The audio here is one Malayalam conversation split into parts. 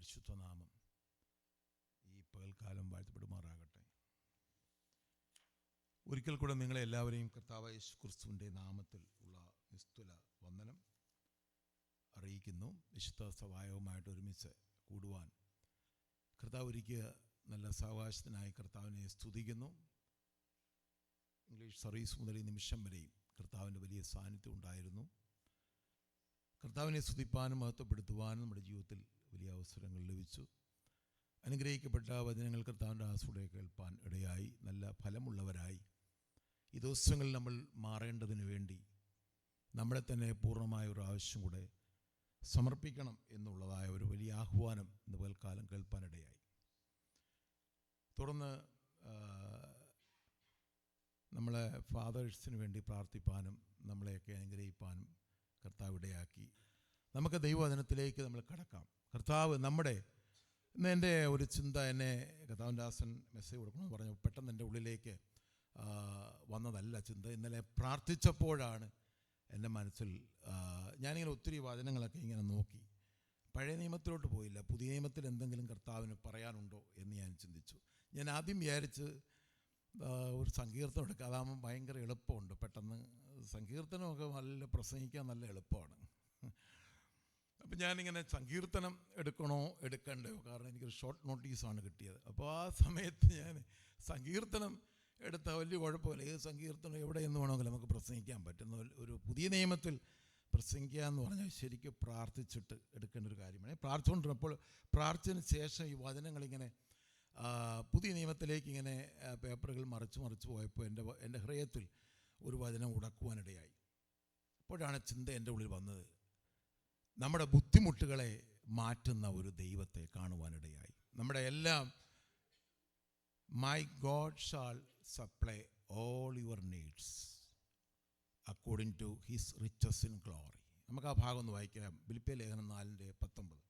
പരിശുദ്ധ നാമം ഈ പകൽക്കാലം വാഴ്ത്തപ്പെടുമാറാകട്ടെ. ഒരിക്കൽ കൂടെ നിങ്ങളെ എല്ലാവരെയും കർത്താവായ യേശു ക്രിസ്തുവിൻ്റെ നാമത്തിൽ ഉള്ള നിസ്തുല വന്ദനം അറിയിക്കുന്നു. വിശുദ്ധ സഭായവുമായിട്ട് ഒരുമിച്ച് കൂടുവാൻ കർത്താവ് ഒരുക്കിയ നല്ല സാവകാശത്തിനായി കർത്താവിനെ സ്തുതിക്കുന്നു. ഇംഗ്ലീഷ് സർവീസ് മുതൽ ഈ നിമിഷം വരെയും കർത്താവിൻ്റെ വലിയ സാന്നിധ്യം ഉണ്ടായിരുന്നു. കർത്താവിനെ സ്തുതിപ്പാനും മഹത്വപ്പെടുത്തുവാനും നമ്മുടെ ജീവിതത്തിൽ വലിയ അവസരങ്ങൾ ലഭിച്ചു. അനുഗ്രഹിക്കപ്പെട്ട വചനങ്ങൾ കർത്താവിൻ്റെ ആസ്വടെ കേൾപ്പാൻ ഇടയായി. നല്ല ഫലമുള്ളവരായി ഈ ദിവസങ്ങളിൽ നമ്മൾ മാറേണ്ടതിന് വേണ്ടി നമ്മളെ തന്നെ പൂർണ്ണമായ ഒരു ആവശ്യം കൂടെ സമർപ്പിക്കണം എന്നുള്ളതായ ഒരു വലിയ ആഹ്വാനം ഇന്ന് പകൽക്കാലം കേൾപ്പാനിടയായി. തുടർന്ന് നമ്മളെ ഫാദേഴ്സിന് വേണ്ടി പ്രാർത്ഥിപ്പാനും നമ്മളെയൊക്കെ അനുഗ്രഹിപ്പാനും കർത്താവ് ഇടയാക്കി. നമുക്ക് ദൈവവചനത്തിലേക്ക് നമ്മൾ കടക്കാം. കർത്താവ് നമ്മുടെ ഇന്ന് എൻ്റെ ഒരു ചിന്ത എന്നെ കർത്താവിൻ്റെ ദാസൻ മെസ്സേജ് കൊടുക്കണമെന്ന് പറഞ്ഞു പെട്ടെന്ന് എൻ്റെ ഉള്ളിലേക്ക് വന്നതല്ല ചിന്ത. ഇന്നലെ പ്രാർത്ഥിച്ചപ്പോഴാണ് എൻ്റെ മനസ്സിൽ ഞാനിങ്ങനെ ഒത്തിരി വചനങ്ങളൊക്കെ ഇങ്ങനെ നോക്കി. പഴയ നിയമത്തിലോട്ട് പോയില്ല, പുതിയ നിയമത്തിൽ എന്തെങ്കിലും കർത്താവിന് പറയാനുണ്ടോ എന്ന് ഞാൻ ചിന്തിച്ചു. ഞാൻ ആദ്യം വിചാരിച്ച് ഒരു സങ്കീർത്തനം എടുക്കുക, അതാകുമ്പോൾ ഭയങ്കര എളുപ്പമുണ്ട്. പെട്ടെന്ന് സങ്കീർത്തനമൊക്കെ നല്ല പ്രസംഗിക്കാൻ നല്ല എളുപ്പമാണ്. അപ്പം ഞാനിങ്ങനെ സങ്കീർത്തനം എടുക്കണോ എടുക്കണ്ടയോ, കാരണം എനിക്കൊരു ഷോർട്ട് നോട്ടീസാണ് കിട്ടിയത്. അപ്പോൾ ആ സമയത്ത് ഞാൻ സങ്കീർത്തനം എടുത്താൽ വലിയ കുഴപ്പമില്ല. ഏത് സങ്കീർത്തനം എവിടെ എന്ന് വേണമെങ്കിൽ നമുക്ക് പ്രസംഗിക്കാൻ പറ്റുന്ന ഒരു പുതിയ നിയമത്തിൽ പ്രസംഗിക്കുക എന്ന് പറഞ്ഞാൽ ശരിക്കും പ്രാർത്ഥിച്ചിട്ട് എടുക്കേണ്ട ഒരു കാര്യമാണ്. പ്രാർത്ഥിച്ചുകൊണ്ടിരുന്നപ്പോൾ പ്രാർത്ഥിച്ചതിന് ശേഷം ഈ വചനങ്ങളിങ്ങനെ പുതിയ നിയമത്തിലേക്ക് ഇങ്ങനെ പേപ്പറുകൾ മറിച്ച് പോയപ്പോൾ എൻ്റെ ഹൃദയത്തിൽ ഒരു വചനം ഉടക്കുവാനിടയായി. അപ്പോഴാണ് ചിന്ത എൻ്റെ ഉള്ളിൽ വന്നത്, നമ്മുടെ ബുദ്ധിമുട്ടുകളെ മാറ്റുന്ന ഒരു ദൈവത്തെ കാണുവാനിടയായി. നമ്മുടെ എല്ലാം my God shall supply all your needs according to his riches in glory. നമുക്ക് ആ ഭാഗം ഒന്ന് വായിക്കാം. ഫിലിപ്പിയ ലേഖനം 4:19.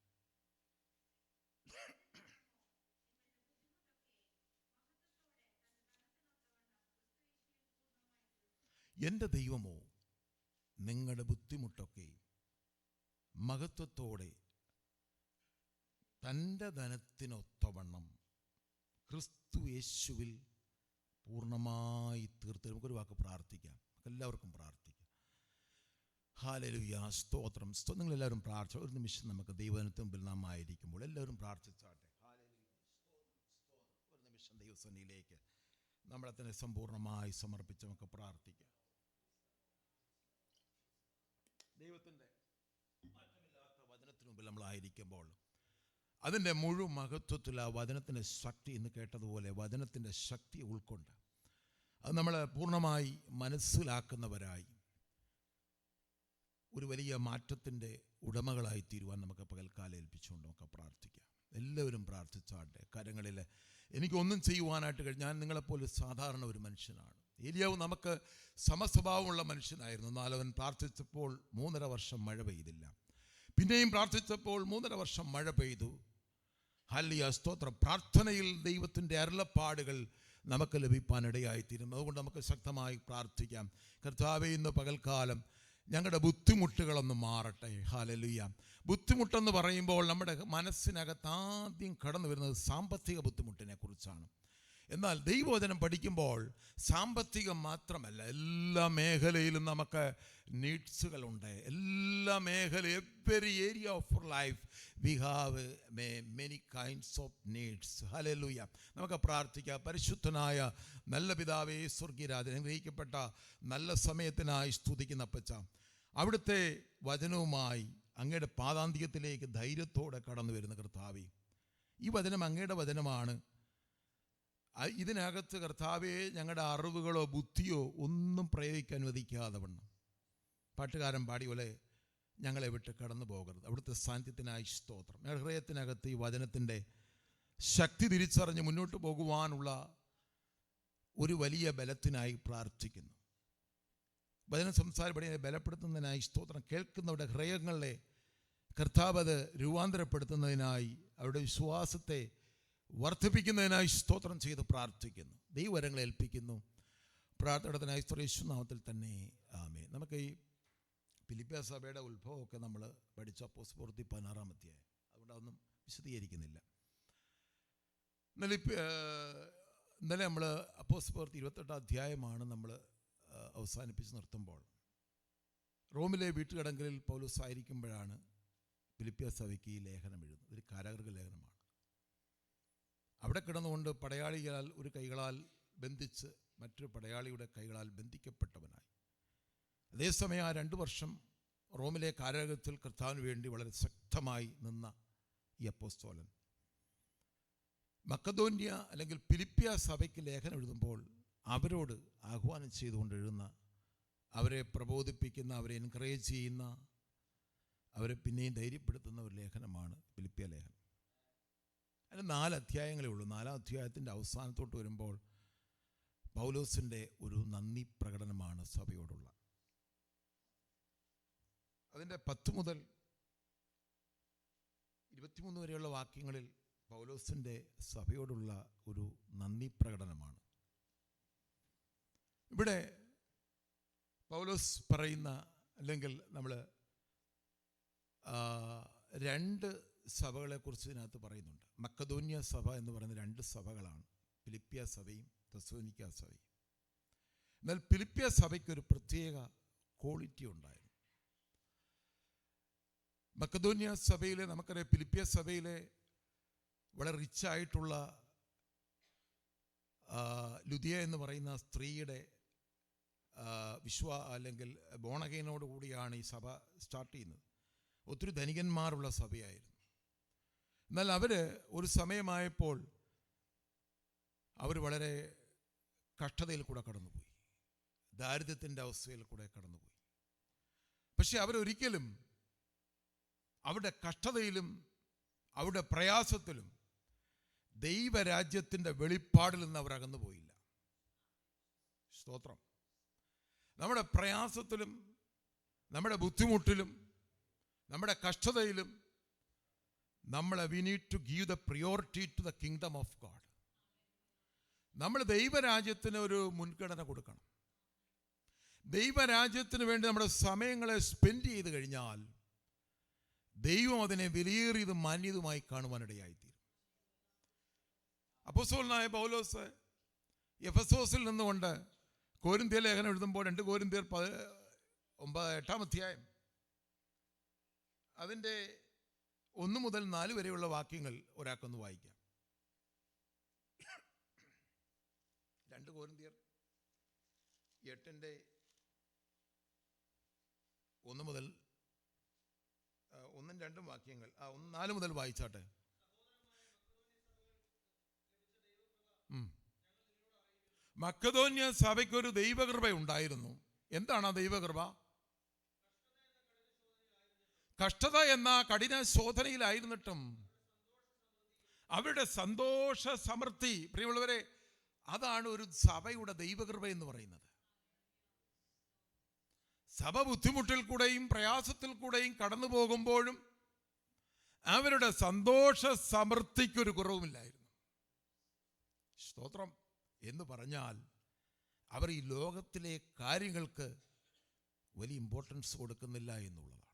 എൻ്റെ ദൈവമോ നിങ്ങളുടെ ബുദ്ധിമുട്ടൊക്കെ മഹത്വത്തോടെ തൻ്റെ ധനത്തിനൊത്തവണ്ണം ക്രിസ്തു യേശുവിൽ പൂർണ്ണമായി തീർത്ത്. നമുക്കൊരു വാക്ക് പ്രാർത്ഥിക്കാം, എല്ലാവർക്കും പ്രാർത്ഥിക്കാം. ഹല്ലേലൂയ, സ്തോത്രം. നിങ്ങളെല്ലാവരും പ്രാർത്ഥിച്ചു. ഒരു നിമിഷം നമുക്ക് ദൈവത്തിന് മുമ്പിൽ നാം ആയിരിക്കുമ്പോൾ എല്ലാവരും പ്രാർത്ഥിച്ചാട്ടെ. ഒരു നിമിഷം ദൈവസന്നിധിയിലേക്ക് നമ്മളെ തന്നെ സമ്പൂർണ്ണമായി സമർപ്പിച്ച് നമുക്ക് പ്രാർത്ഥിക്കാം. ദൈവത്തിൻ്റെ മാറ്റമില്ലാത്ത വചനത്തിന് മുമ്പിൽ നമ്മളായിരിക്കുമ്പോൾ അതിൻ്റെ മുഴുവൻ മഹത്വത്തിൽ ആ വചനത്തിൻ്റെ ശക്തി ഇന്ന് കേട്ടതുപോലെ വചനത്തിൻ്റെ ശക്തി ഉൾക്കൊണ്ട് അത് നമ്മൾ പൂർണ്ണമായി മനസ്സിലാക്കുന്നവരായി ഒരു വലിയ മാറ്റത്തിൻ്റെ ഉടമകളായി തീരുവാൻ നമുക്ക് പകൽക്കാലം ഏൽപ്പിച്ചുകൊണ്ട് നമുക്ക് പ്രാർത്ഥിക്കാം. എല്ലാവരും പ്രാർത്ഥിച്ചാട്ടെ. കരങ്ങളിൽ എനിക്കൊന്നും ചെയ്യുവാനായിട്ട് ഞാൻ നിങ്ങളെപ്പോലെ സാധാരണ ഒരു മനുഷ്യനാണ്. ഏലിയാവ് നമുക്ക് സമസ്വഭാവമുള്ള മനുഷ്യനായിരുന്നു. എന്നാൽ അവൻ പ്രാർത്ഥിച്ചപ്പോൾ 3.5 വർഷം മഴ പെയ്തില്ല. പിന്നെയും പ്രാർത്ഥിച്ചപ്പോൾ 3.5 വർഷം മഴ പെയ്തു. ഹല്ലേലൂയ, സ്തോത്രം. പ്രാർത്ഥനയിൽ ദൈവത്തിൻ്റെ അരുളപ്പാടുകൾ നമുക്ക് ലഭിക്കാനിടയായിത്തീരും. അതുകൊണ്ട് നമുക്ക് ശക്തമായി പ്രാർത്ഥിക്കാം. കർത്താവേ, ഇന്ന് പകൽക്കാലം ഞങ്ങളുടെ ബുദ്ധിമുട്ടുകളൊന്ന് മാറട്ടെ. ഹല്ലേലൂയ. ബുദ്ധിമുട്ടെന്ന് പറയുമ്പോൾ നമ്മുടെ മനസ്സിനകത്ത് ആദ്യം കടന്നു വരുന്നത് സാമ്പത്തിക ബുദ്ധിമുട്ടിനെ കുറിച്ചാണ്. എന്നാൽ ദൈവവചനം പഠിക്കുമ്പോൾ സാമ്പത്തികം മാത്രമല്ല, എല്ലാ മേഖലയിലും നമുക്ക് നീഡ്സുകളുണ്ട്. എല്ലാ മേഖലയും, every area of life we have many kinds of needs. Hallelujah. നമുക്ക് പ്രാർത്ഥിക്കാം. പരിശുദ്ധനായ നല്ല പിതാവേ, സ്വർഗീയരാജൻ, അനുഗ്രഹിക്കപ്പെട്ട നല്ല സമയത്തിനായി സ്തുതിക്കുന്ന അപ്പച്ച, അവിടുത്തെ വചനവുമായി അങ്ങയുടെ പാദാന്ത്യത്തിലേക്ക് ധൈര്യത്തോടെ കടന്നു വരുന്ന കർത്താവേ, ഈ വചനം അങ്ങയുടെ വചനമാണ്. ഇതിനകത്ത് കർത്താവേ ഞങ്ങളുടെ അറിവുകളോ ബുദ്ധിയോ ഒന്നും പ്രയോഗിക്കാൻ അനുവദിക്കാതെ വണ്ണം പാട്ടുകാരൻ പാടി പോലെ ഞങ്ങളെ വിട്ട് കടന്നു പോകരുത്. അവിടുത്തെ സാന്നിധ്യത്തിനായി സ്തോത്രം. ഞങ്ങളുടെ ഹൃദയത്തിനകത്ത് ഈ വചനത്തിൻ്റെ ശക്തി തിരിച്ചറിഞ്ഞ് മുന്നോട്ട് പോകുവാനുള്ള ഒരു വലിയ ബലത്തിനായി പ്രാർത്ഥിക്കുന്നു. വചനം സംസാരപ്പടിയെ ബലപ്പെടുത്തുന്നതിനായി സ്തോത്രം. കേൾക്കുന്നവരുടെ ഹൃദയങ്ങളെ കർത്താവ് അത് രൂപാന്തരപ്പെടുത്തുന്നതിനായി അവരുടെ വിശ്വാസത്തെ വർദ്ധിപ്പിക്കുന്നതിനായി സ്തോത്രം ചെയ്ത് പ്രാർത്ഥിക്കുന്നു. ദൈവവരങ്ങളെ ഏൽപ്പിക്കുന്നു. പ്രാർത്ഥനത്തിനായി യേശുനാമത്തിൽ തന്നെ ആമേൻ. നമുക്ക് ഈ ഫിലിപ്പിയ സഭയുടെ ഉത്ഭവമൊക്കെ നമ്മൾ പഠിച്ച അപ്പോസ്തലപ്രവൃത്തി 16-ാം അധ്യായം, അതുകൊണ്ട് അതൊന്നും വിശദീകരിക്കുന്നില്ല. ഇന്നലെ നമ്മൾ അപ്പോസ്തല പ്രവൃത്തി 28 അധ്യായമാണ് നമ്മൾ അവസാനിപ്പിച്ച് നിർത്തുമ്പോൾ, റോമിലെ വീട്ടുകിടങ്കലിൽ പൗലോസ് ആയിരിക്കുമ്പോഴാണ് ഫിലിപ്പിയ സഭയ്ക്ക് ഈ ലേഖനം എഴുതുന്നത്. ഒരു കാരാഗൃഹ ലേഖനമാണ്. അവിടെ കിടന്നുകൊണ്ട് പടയാളികളാൽ ഒരു കൈകളാൽ ബന്ധിച്ച് മറ്റൊരു പടയാളിയുടെ കൈകളാൽ ബന്ധിക്കപ്പെട്ടവനായി. അതേസമയം ആ 2 വർഷം റോമിലെ കാരാഗൃഹത്തിൽ കർത്താവിന് വേണ്ടി വളരെ ശക്തമായി നിന്ന ഈ അപ്പോസ്തലൻ മക്കദോന്യ അല്ലെങ്കിൽ ഫിലിപ്പിയ സഭയ്ക്ക് ലേഖനം എഴുതുമ്പോൾ അവരോട് ആഹ്വാനം ചെയ്തുകൊണ്ട് എഴുതുന്ന, അവരെ പ്രബോധിപ്പിക്കുന്ന, അവരെ എൻകറേജ് ചെയ്യുന്ന, അവരെ പിന്നെയും ധൈര്യപ്പെടുത്തുന്ന ഒരു ലേഖനമാണ് ഫിലിപ്പിയ ലേഖനം. അതിന് 4 അധ്യായങ്ങളേ ഉള്ളൂ. 4-ാം അധ്യായത്തിൻ്റെ അവസാനത്തോട്ട് വരുമ്പോൾ പൗലോസിൻ്റെ ഒരു നന്ദി പ്രകടനമാണ് സഭയോടുള്ള. അതിൻ്റെ 10 മുതൽ 23 വരെയുള്ള വാക്യങ്ങളിൽ പൗലോസിൻ്റെ സഭയോടുള്ള ഒരു നന്ദി പ്രകടനമാണ്. ഇവിടെ പൗലോസ് പറയുന്ന, അല്ലെങ്കിൽ നമ്മൾ 2 സഭകളെക്കുറിച്ച് ഇതിനകത്ത് പറയുന്നുണ്ട്. മക്കദോന്യ സഭ എന്ന് പറയുന്ന 2 സഭകളാണ്, ഫിലിപ്പിയ സഭയും തെസ്സലോനിക്ക സഭയും. എന്നാൽ ഫിലിപ്പിയ സഭയ്ക്കൊരു പ്രത്യേക ക്വാളിറ്റി ഉണ്ടായിരുന്നു. മക്കദോന്യ സഭയിലെ, നമുക്കറിയാം, ഫിലിപ്പിയ സഭയിലെ വളരെ റിച്ചായിട്ടുള്ള ലുദിയ എന്ന് പറയുന്ന സ്ത്രീയുടെ അല്ലെങ്കിൽ ബോണഗൈനോട് കൂടിയാണ് ഈ സഭ സ്റ്റാർട്ട് ചെയ്യുന്നത്. ഒത്തിരി ധനികന്മാരുള്ള സഭയായിരുന്നു. എന്നാൽ അവർ ഒരു സമയമായപ്പോൾ അവർ വളരെ കഷ്ടതയിൽ കൂടെ കടന്നുപോയി, ദാരിദ്ര്യത്തിൻ്റെ അവസ്ഥയിൽ കൂടെ കടന്നുപോയി. പക്ഷെ അവരൊരിക്കലും അവരുടെ കഷ്ടതയിലും അവരുടെ പ്രയാസത്തിലും ദൈവരാജ്യത്തിൻ്റെ വെളിപ്പാടിൽ നിന്ന് അവർ അകന്നു പോയില്ല. സ്തോത്രം. നമ്മുടെ പ്രയാസത്തിലും നമ്മുടെ ബുദ്ധിമുട്ടിലും നമ്മുടെ കഷ്ടതയിലും we need to give the priority to the kingdom of God. നമ്മൾ ദൈവരാജ്യത്തിന് ഒരു മുൻഗണന കൊടുക്കണം. ദൈവരാജ്യത്തിന് വേണ്ടി നമ്മുടെ സമയങ്ങളെ സ്പെൻഡ് ചെയ്ത് കഴിഞ്ഞാൽ ദൈവം അതിനെ വിലയേറിയതും മാന്യതുമായി കാണുവാനിടയായിത്തീരും. അപ്പോസ്തലനായ പൗലോസ് എഫെസോസിൽ നിന്നുകൊണ്ട് കൊരിന്ത്യ ലേഖനം എഴുതുമ്പോൾ 2 കൊരിന്ത്യർ 8-ാം അധ്യായം അതിൻ്റെ 1 മുതൽ 4 വരെയുള്ള വാക്യങ്ങൾ ഒരാൾക്കൊന്ന് വായിക്കാം. 2 കൊരിന്ത്യർ 8-ന്റെ 1 മുതൽ 1ഉം 2ഉം വാക്യങ്ങൾ 4 മുതൽ വായിച്ചാട്ടെ. മക്കദോന്യ സഭയ്ക്കൊരു ദൈവകൃപ ഉണ്ടായിരുന്നു. എന്താണ് ആ ദൈവകൃപ? കഷ്ടത എന്ന കഠിന ശോധനയിലായിരുന്നിട്ടും അവരുടെ സന്തോഷ സമൃദ്ധി, പ്രിയമുള്ളവരെ, അതാണ് ഒരു സഭയുടെ ദൈവകൃപ എന്ന് പറയുന്നത്. സഭ ബുദ്ധിമുട്ടിൽ കൂടെയും പ്രയാസത്തിൽ കൂടെയും കടന്നു പോകുമ്പോഴും അവരുടെ സന്തോഷ സമൃദ്ധിക്കൊരു കുറവുമില്ലായിരുന്നു. സ്തോത്രം. എന്ന് പറഞ്ഞാൽ അവർ ഈ ലോകത്തിലെ കാര്യങ്ങൾക്ക് വലിയ ഇമ്പോർട്ടൻസ് കൊടുക്കുന്നില്ല എന്നുള്ളതാണ്.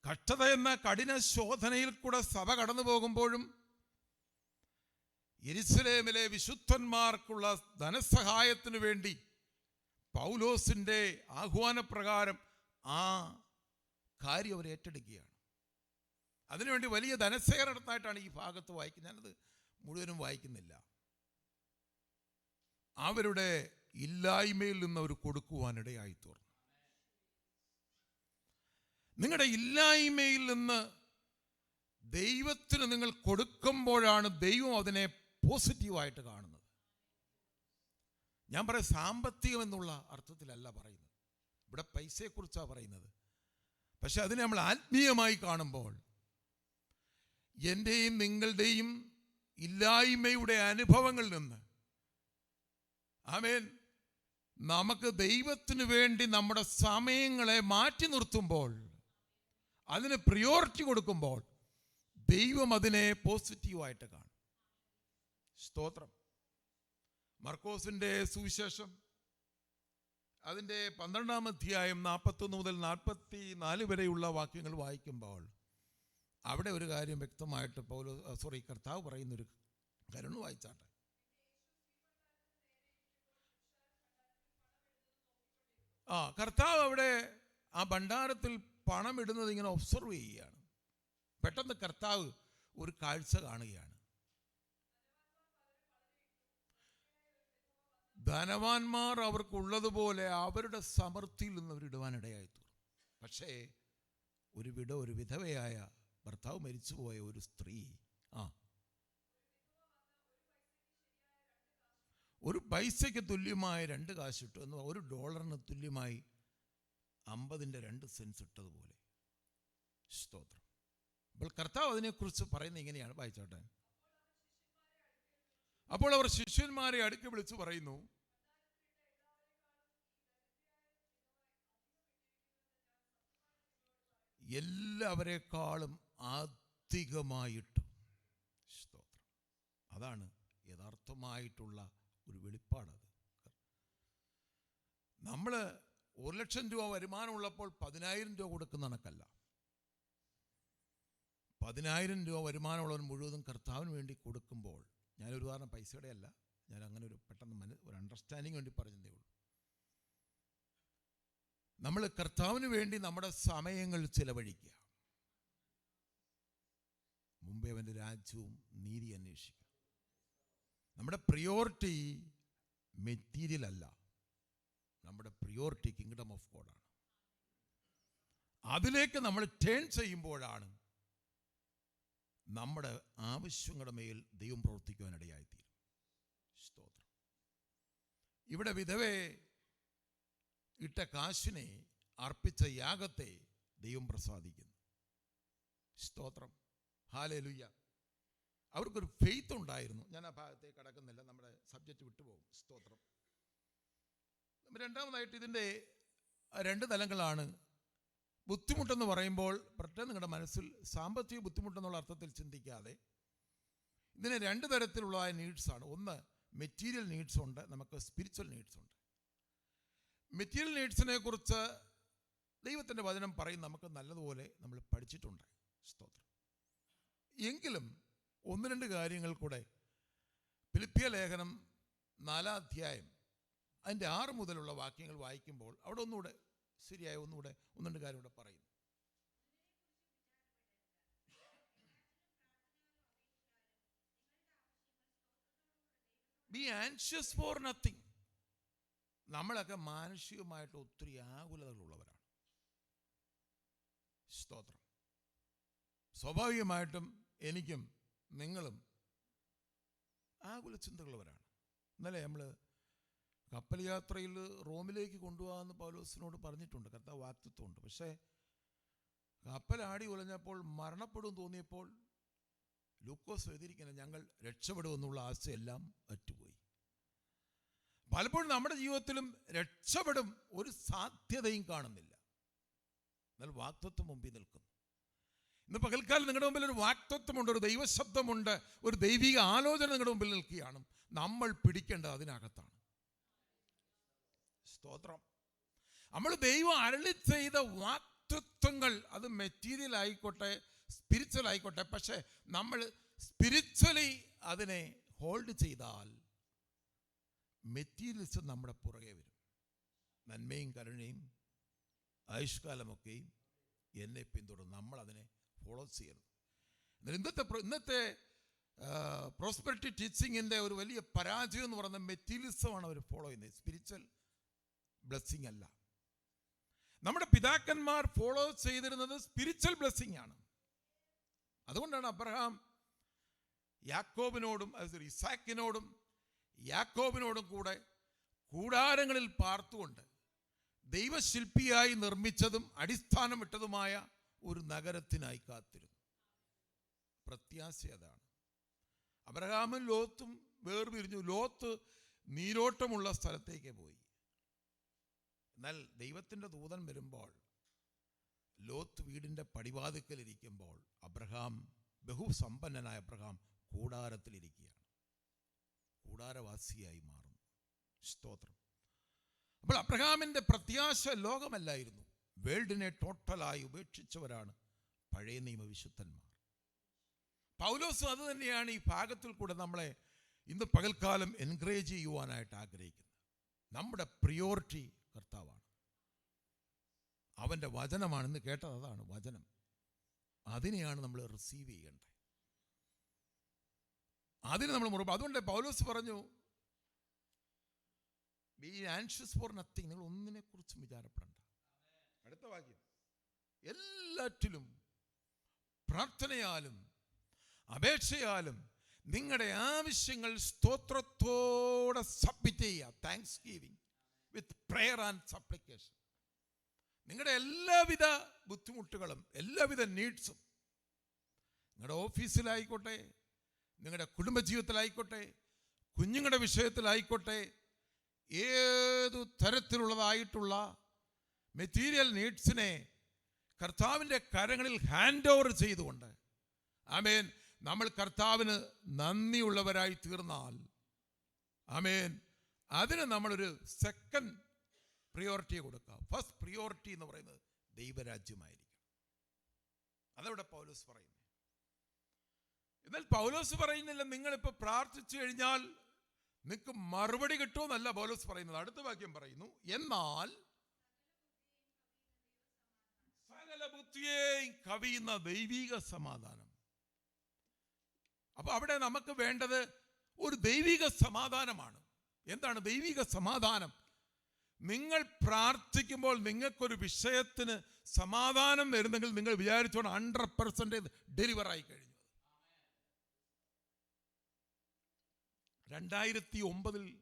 കഷ്ടത എന്ന കഠിന ശോധനയിൽ കൂടെ സഭ കടന്നു പോകുമ്പോഴും യെരുശലേമിലെ വിശുദ്ധന്മാർക്കുള്ള ധനസഹായത്തിനു വേണ്ടി പൗലോസിൻ്റെ ആഹ്വാനപ്രകാരം ആ കാര്യം അവർ ഏറ്റെടുക്കുകയാണ്. അതിനുവേണ്ടി വലിയ ധനശേഖരണത്തായിട്ടാണ് ഈ ഭാഗത്ത് വായിക്കുന്നത്. ഞാനത് മുഴുവനും വായിക്കുന്നില്ല. അവരുടെ ഇല്ലായ്മയിൽ നിന്ന് അവർ കൊടുക്കുവാനിടയായി തീർന്നു. നിങ്ങളുടെ ഇല്ലായ്മയിൽ നിന്ന് ദൈവത്തിന് നിങ്ങൾ കൊടുക്കുമ്പോഴാണ് ദൈവം അതിനെ പോസിറ്റീവായിട്ട് കാണുന്നത്. ഞാൻ പറയാം, സാമ്പത്തികം എന്നുള്ള അർത്ഥത്തിലല്ല പറയുന്നത്, ഇവിടെ പൈസയെക്കുറിച്ചാണ് പറയുന്നത്. പക്ഷെ അതിനെ നമ്മൾ ആത്മീയമായി കാണുമ്പോൾ എൻ്റെയും നിങ്ങളുടെയും ഇല്ലായ്മയുടെ അനുഭവങ്ങളിൽ നിന്ന്, ആമേൻ, നമുക്ക് ദൈവത്തിന് വേണ്ടി നമ്മുടെ സമയങ്ങളെ മാറ്റി നിർത്തുമ്പോൾ, അതിന് പ്രിയോറിറ്റി കൊടുക്കുമ്പോൾ ദൈവം അതിനെ പോസിറ്റീവായിട്ട് കാണും. സ്തോത്രം. മർക്കോസിൻ്റെ സുവിശേഷം അതിൻ്റെ 12-ാം അധ്യായം 41 മുതൽ 44 വരെയുള്ള വാക്യങ്ങൾ വായിക്കുമ്പോൾ അവിടെ ഒരു കാര്യം വ്യക്തമായിട്ട് കർത്താവ് പറയുന്നൊരു കാര്യം വായിച്ചാട്ടെ. കർത്താവ് അവിടെ ആ ഭണ്ഡാരത്തിൽ പണം ഇടുന്നത് ഇങ്ങനെ ഒബ്സർവ് ചെയ്യുകയാണ്. പെട്ടെന്ന് കർത്താവ് ഒരു കാഴ്ച കാണുകയാണ്. ധനവാന്മാർ അവർക്കുള്ളതുപോലെ അവരുടെ സമൃദ്ധിയിൽ നിന്ന് അവരിടുവാനിടയായി തീർന്നു. പക്ഷേ ഒരു വിധവയായ ഭർത്താവ് മരിച്ചുപോയ ഒരു സ്ത്രീ ഒരു പൈസയ്ക്ക് തുല്യമായി 2 കാശ് ഇട്ടു എന്ന്, $1 തുല്യമായി 50ന്റെ 2 സെൻസ് ഇട്ടതുപോലെ. സ്തോത്രം. അപ്പോൾ കർത്താവ് അതിനെക്കുറിച്ച് പറയുന്നത് ഇങ്ങനെയാണ്, വായിച്ചോട്ടെ. അപ്പോൾ അവർ ശിഷ്യന്മാരെ അടുക്കി വിളിച്ചു പറയുന്നു, എല്ലാവരെക്കാളും അധികമായിട്ടു. സ്തോത്രം. അതാണ് യഥാർത്ഥമായിട്ടുള്ള ഒരു വെളിപ്പാടത്. നമ്മൾ 1,00,000 രൂപ വരുമാനമുള്ളപ്പോൾ 10,000 രൂപ കൊടുക്കുന്ന കണക്കല്ല. 10,000 രൂപ വരുമാനമുള്ളവൻ മുഴുവനും കർത്താവിന് വേണ്ടി കൊടുക്കുമ്പോൾ, ഞാനൊരു ഉദാഹരണം പൈസയുടെ അല്ല, ഞാൻ അങ്ങനെ ഒരു പെട്ടെന്ന് ഒരു അണ്ടർസ്റ്റാൻഡിങ് വേണ്ടി പറഞ്ഞതേ ഉള്ളൂ. നമ്മൾ കർത്താവിന് വേണ്ടി നമ്മുടെ സമയങ്ങൾ ചിലവഴിക്കുക, മുമ്പേ അവൻ്റെ രാജ്യവും നീതി അന്വേഷിക്കുക. നമ്മുടെ പ്രിയോറിറ്റി മെറ്റീരിയൽ അല്ല, നമ്മുടെ പ്രിയോറിറ്റി കിങ്ഡം ഓഫ് ഗോഡാണ്. അതിലേക്ക് നമ്മൾ ടേൺ ചെയ്യുമ്പോഴാണ് നമ്മുടെ ആവശ്യങ്ങളുടെ മേൽ ദൈവം പ്രവർത്തിക്കുവാനിടയായിത്തീരും. സ്തോത്രം. ഇവിടെ വിധവയെ ഇട്ട കാശിനെ, അർപ്പിച്ച യാഗത്തെ ദൈവം പ്രസാദിക്കുന്നു. സ്തോത്രം. ഹല്ലേലൂയ. അവർക്കൊരു ഫെയ്ത്ത് ഉണ്ടായിരുന്നു. ഞാൻ ആ ഭാഗത്തേക്ക് കടക്കുന്നില്ല, നമ്മുടെ സബ്ജക്റ്റ് വിട്ടുപോകും. സ്തോത്രം. രണ്ടാമതായിട്ട് ഇതിൻ്റെ 2 തലങ്ങളാണ്. ബുദ്ധിമുട്ടെന്ന് പറയുമ്പോൾ പെട്ടെന്ന് നിങ്ങളുടെ മനസ്സിൽ സാമ്പത്തിക ബുദ്ധിമുട്ടെന്നുള്ള അർത്ഥത്തിൽ ചിന്തിക്കാതെ ഇതിന് 2 തരത്തിലുള്ള നീഡ്സാണ്. ഒന്ന് മെറ്റീരിയൽ നീഡ്സ് ഉണ്ട്, നമുക്ക് സ്പിരിച്വൽ നീഡ്സ് ഉണ്ട്. മെറ്റീരിയൽ നീഡ്സിനെ കുറിച്ച് ദൈവത്തിൻ്റെ വചനം പറയും, നമുക്ക് നല്ലതുപോലെ നമ്മൾ പഠിച്ചിട്ടുണ്ട്. സ്തോത്രം. എങ്കിലും 1-2 കാര്യങ്ങൾ കൂടെ ഫിലിപ്പിയ ലേഖനം 4-ാം അധ്യായം അതിൻ്റെ 6 മുതലുള്ള വാക്യങ്ങൾ വായിക്കുമ്പോൾ അവിടെ ഒന്നുകൂടെ ശരിയായ 1-2 കാര്യം ഇവിടെ പറയും. B anxious for nothing. നമ്മളൊക്കെ മാനുഷികമായിട്ട് ഒത്തിരി ആകുലതകളുള്ളവരാണ്. സ്തോത്രം. സ്വാഭാവികമായിട്ടും എനിക്കും നിങ്ങളും ആകുല ചിന്തകളുള്ളവരാണ്. ഇന്നലെ നമ്മൾ കപ്പൽ യാത്രയിൽ റോമിലേക്ക് കൊണ്ടുപോകാമെന്ന് പൗലോസിനോട് പറഞ്ഞിട്ടുണ്ട്, കർത്താവ് വാഗ്ദത്തമുണ്ട്. പക്ഷേ കപ്പൽ ആടി ഉലഞ്ഞപ്പോൾ മരണപ്പെടും തോന്നിയപ്പോൾ ലൂക്കോസ് എഴുതിയിരിക്കുന്നത് ഞങ്ങൾ രക്ഷപ്പെടുമെന്നുള്ള ആശയെല്ലാം അറ്റുപോയി. പലപ്പോഴും നമ്മുടെ ജീവിതത്തിലും രക്ഷപ്പെടും ഒരു സാധ്യതയും കാണുന്നില്ല, എന്നാൽ വാഗ്ദത്തം മുമ്പിൽ നിൽക്കുന്നു. ഇന്ന് പകൽക്കാലം നിങ്ങളുടെ മുമ്പിൽ ഒരു വാഗ്ദത്തമുണ്ട്, ഒരു ദൈവശബ്ദമുണ്ട്, ഒരു ദൈവിക ആലോചന നിങ്ങളുടെ മുമ്പിൽ നിൽക്കുകയാണ്. നമ്മൾ പിടിക്കേണ്ടത് അതിനകത്താണ്. സ്തോത്രം. നമ്മൾ ദൈവം അരുളി ചെയ്ത വാഗ്ദത്തങ്ങൾ, അത് മെറ്റീരിയൽ ആയിക്കോട്ടെ സ്പിരിച്വൽ ആയിക്കോട്ടെ, പക്ഷെ നമ്മൾ സ്പിരിച്വലി അതിനെ ഹോൾഡ് ചെയ്താൽ മെറ്റീരിയൽസ് നമ്മുടെ പുറകെ വരും. നന്മയും കരുണയും ആയുഷ്കാലമൊക്കെയും എന്നെ പിന്തുടരും. നമ്മൾ അതിനെ ഫോളോ ചെയ്യരുത്. ഇന്നത്തെ പ്രോസ്പെരിറ്റി ടീച്ചിങ്ങിൻ്റെ ഒരു വലിയ പരാജയം എന്ന് പറയുന്നത് മെറ്റീരിയലിസമാണ് അവർ ഫോളോ ചെയ്യുന്നത്, സ്പിരിച്വൽ ബ്ലെസ്സിങ് അല്ല. നമ്മുടെ പിതാക്കന്മാർ ഫോളോ ചെയ്തിരുന്നത് സ്പിരിച്വൽ ബ്ലെസ്സിങ് ആണ്. അതുകൊണ്ടാണ് അബ്രഹാം യാക്കോബിനോടും ഇസാക്കിനോടും യാക്കോബിനോടും കൂടെ കൂടാരങ്ങളിൽ പാർത്തുകൊണ്ട് ദൈവശില്പിയായി നിർമ്മിച്ചതും അടിസ്ഥാനമിട്ടതുമായ ഒരു നഗരത്തിനായി കാത്തിരുന്നു. പ്രത്യാശ അതാണ്. അബ്രഹാമും ലോത്തും വേർപിരിഞ്ഞു. ലോത്ത് നീരോട്ടമുള്ള സ്ഥലത്തേക്ക് പോയി. എന്നാൽ ദൈവത്തിൻ്റെ ദൂതൻ വരുമ്പോൾ ലോത്ത് വീടിൻ്റെ പടിവാതിക്കലിരിക്കുമ്പോൾ ബഹുസമ്പന്നനായ അബ്രഹാം കൂടാരത്തിലിരിക്കുകയാണ്, കൂടാരവാസിയായി മാറുന്നു. സ്തോത്രം. അപ്പോൾ അബ്രഹാമിൻ്റെ പ്രത്യാശ ലോകമല്ലായിരുന്നു, വേൾഡിനെ ടോട്ടലായി ഉപേക്ഷിച്ചവരാണ് പഴയ നിയമ വിശുദ്ധന്മാർ. പൗലോസും അത് തന്നെയാണ് ഈ ഭാഗത്തിൽ കൂടെ നമ്മളെ ഇന്ന് പകൽക്കാലം എൻകറേജ് ചെയ്യുവാനായിട്ട് ആഗ്രഹിക്കുന്നത്. നമ്മുടെ പ്രിയോറിറ്റി കർത്താവാണ്, അവൻ്റെ വചനമാണ്. ഇന്ന് കേട്ടത് അതാണ് വചനം. അതിനെയാണ് നമ്മൾ റിസീവ് ചെയ്യേണ്ടത്. അതിന് നമ്മൾ മുറുപ. അതുകൊണ്ട് പൗലോസ് പറഞ്ഞു, ബി ആൻഷ്യസ് ഫോർ നത്തിങ്, നിങ്ങൾ ഒന്നിനെ കുറിച്ചും വിചാരപ്പെടണ്ട. അടുത്ത വാക്യം, എല്ലാറ്റിലും പ്രാർത്ഥനയാലും അപേക്ഷയാലും നിങ്ങളുടെ ആവശ്യങ്ങൾ സ്തോത്രത്തോടെ സബ്മിറ്റ് ചെയ്യുക. Thanks giving with prayer and supplication. നിങ്ങളുടെ എല്ലാവിധ ബുദ്ധിമുട്ടുകളും എല്ലാവിധ നീഡ്സും, നിങ്ങളുടെ ഓഫീസിലായിക്കോട്ടെ, നിങ്ങളുടെ കുടുംബജീവിതത്തിലായിക്കോട്ടെ, കുഞ്ഞുങ്ങളുടെ വിഷയത്തിലായിക്കോട്ടെ, ഏതു തരത്തിലുള്ളതായിട്ടുള്ള മെറ്റീരിയൽ നീഡ്സിനെ കർത്താവിൻ്റെ കരങ്ങളിൽ ഹാൻഡ് ഓവർ ചെയ്തുകൊണ്ട്, ആമേൻ, നമ്മൾ കർത്താവിന് നന്ദിയുള്ളവരായി തീർന്നാൽ, ആമേൻ, അതിന് നമ്മളൊരു സെക്കൻഡ് പ്രിയോറിറ്റി കൊടുക്കുക. ഫസ്റ്റ് പ്രിയോറിറ്റി എന്ന് പറയുന്നത് ദൈവരാജ്യമായിരിക്കും. അതവിടെ പൗലോസ് പറയുന്നത്. എന്നാൽ പൗലോസ് പറയുന്നില്ല നിങ്ങളിപ്പോൾ പ്രാർത്ഥിച്ചു കഴിഞ്ഞാൽ നിങ്ങൾക്ക് മറുപടി കിട്ടുമെന്നല്ല പൗലോസ് പറയുന്നത്. അടുത്ത വാക്യം പറയുന്നു, എന്നാൽ സകല ബുദ്ധിയെയും കവിയുന്ന ദൈവിക സമാധാനം. അപ്പൊ അവിടെ നമുക്ക് വേണ്ടത് ഒരു ദൈവിക സമാധാനമാണ്. എന്താണ് ദൈവിക സമാധാനം? നിങ്ങൾ പ്രാർത്ഥിക്കുമ്പോൾ നിങ്ങൾക്കൊരു വിഷയത്തിന് സമാധാനം വരുന്നെങ്കിൽ നിങ്ങൾ വിചാരിച്ചോണം 100% ഡെലിവർ ആയി കഴിഞ്ഞു. 2009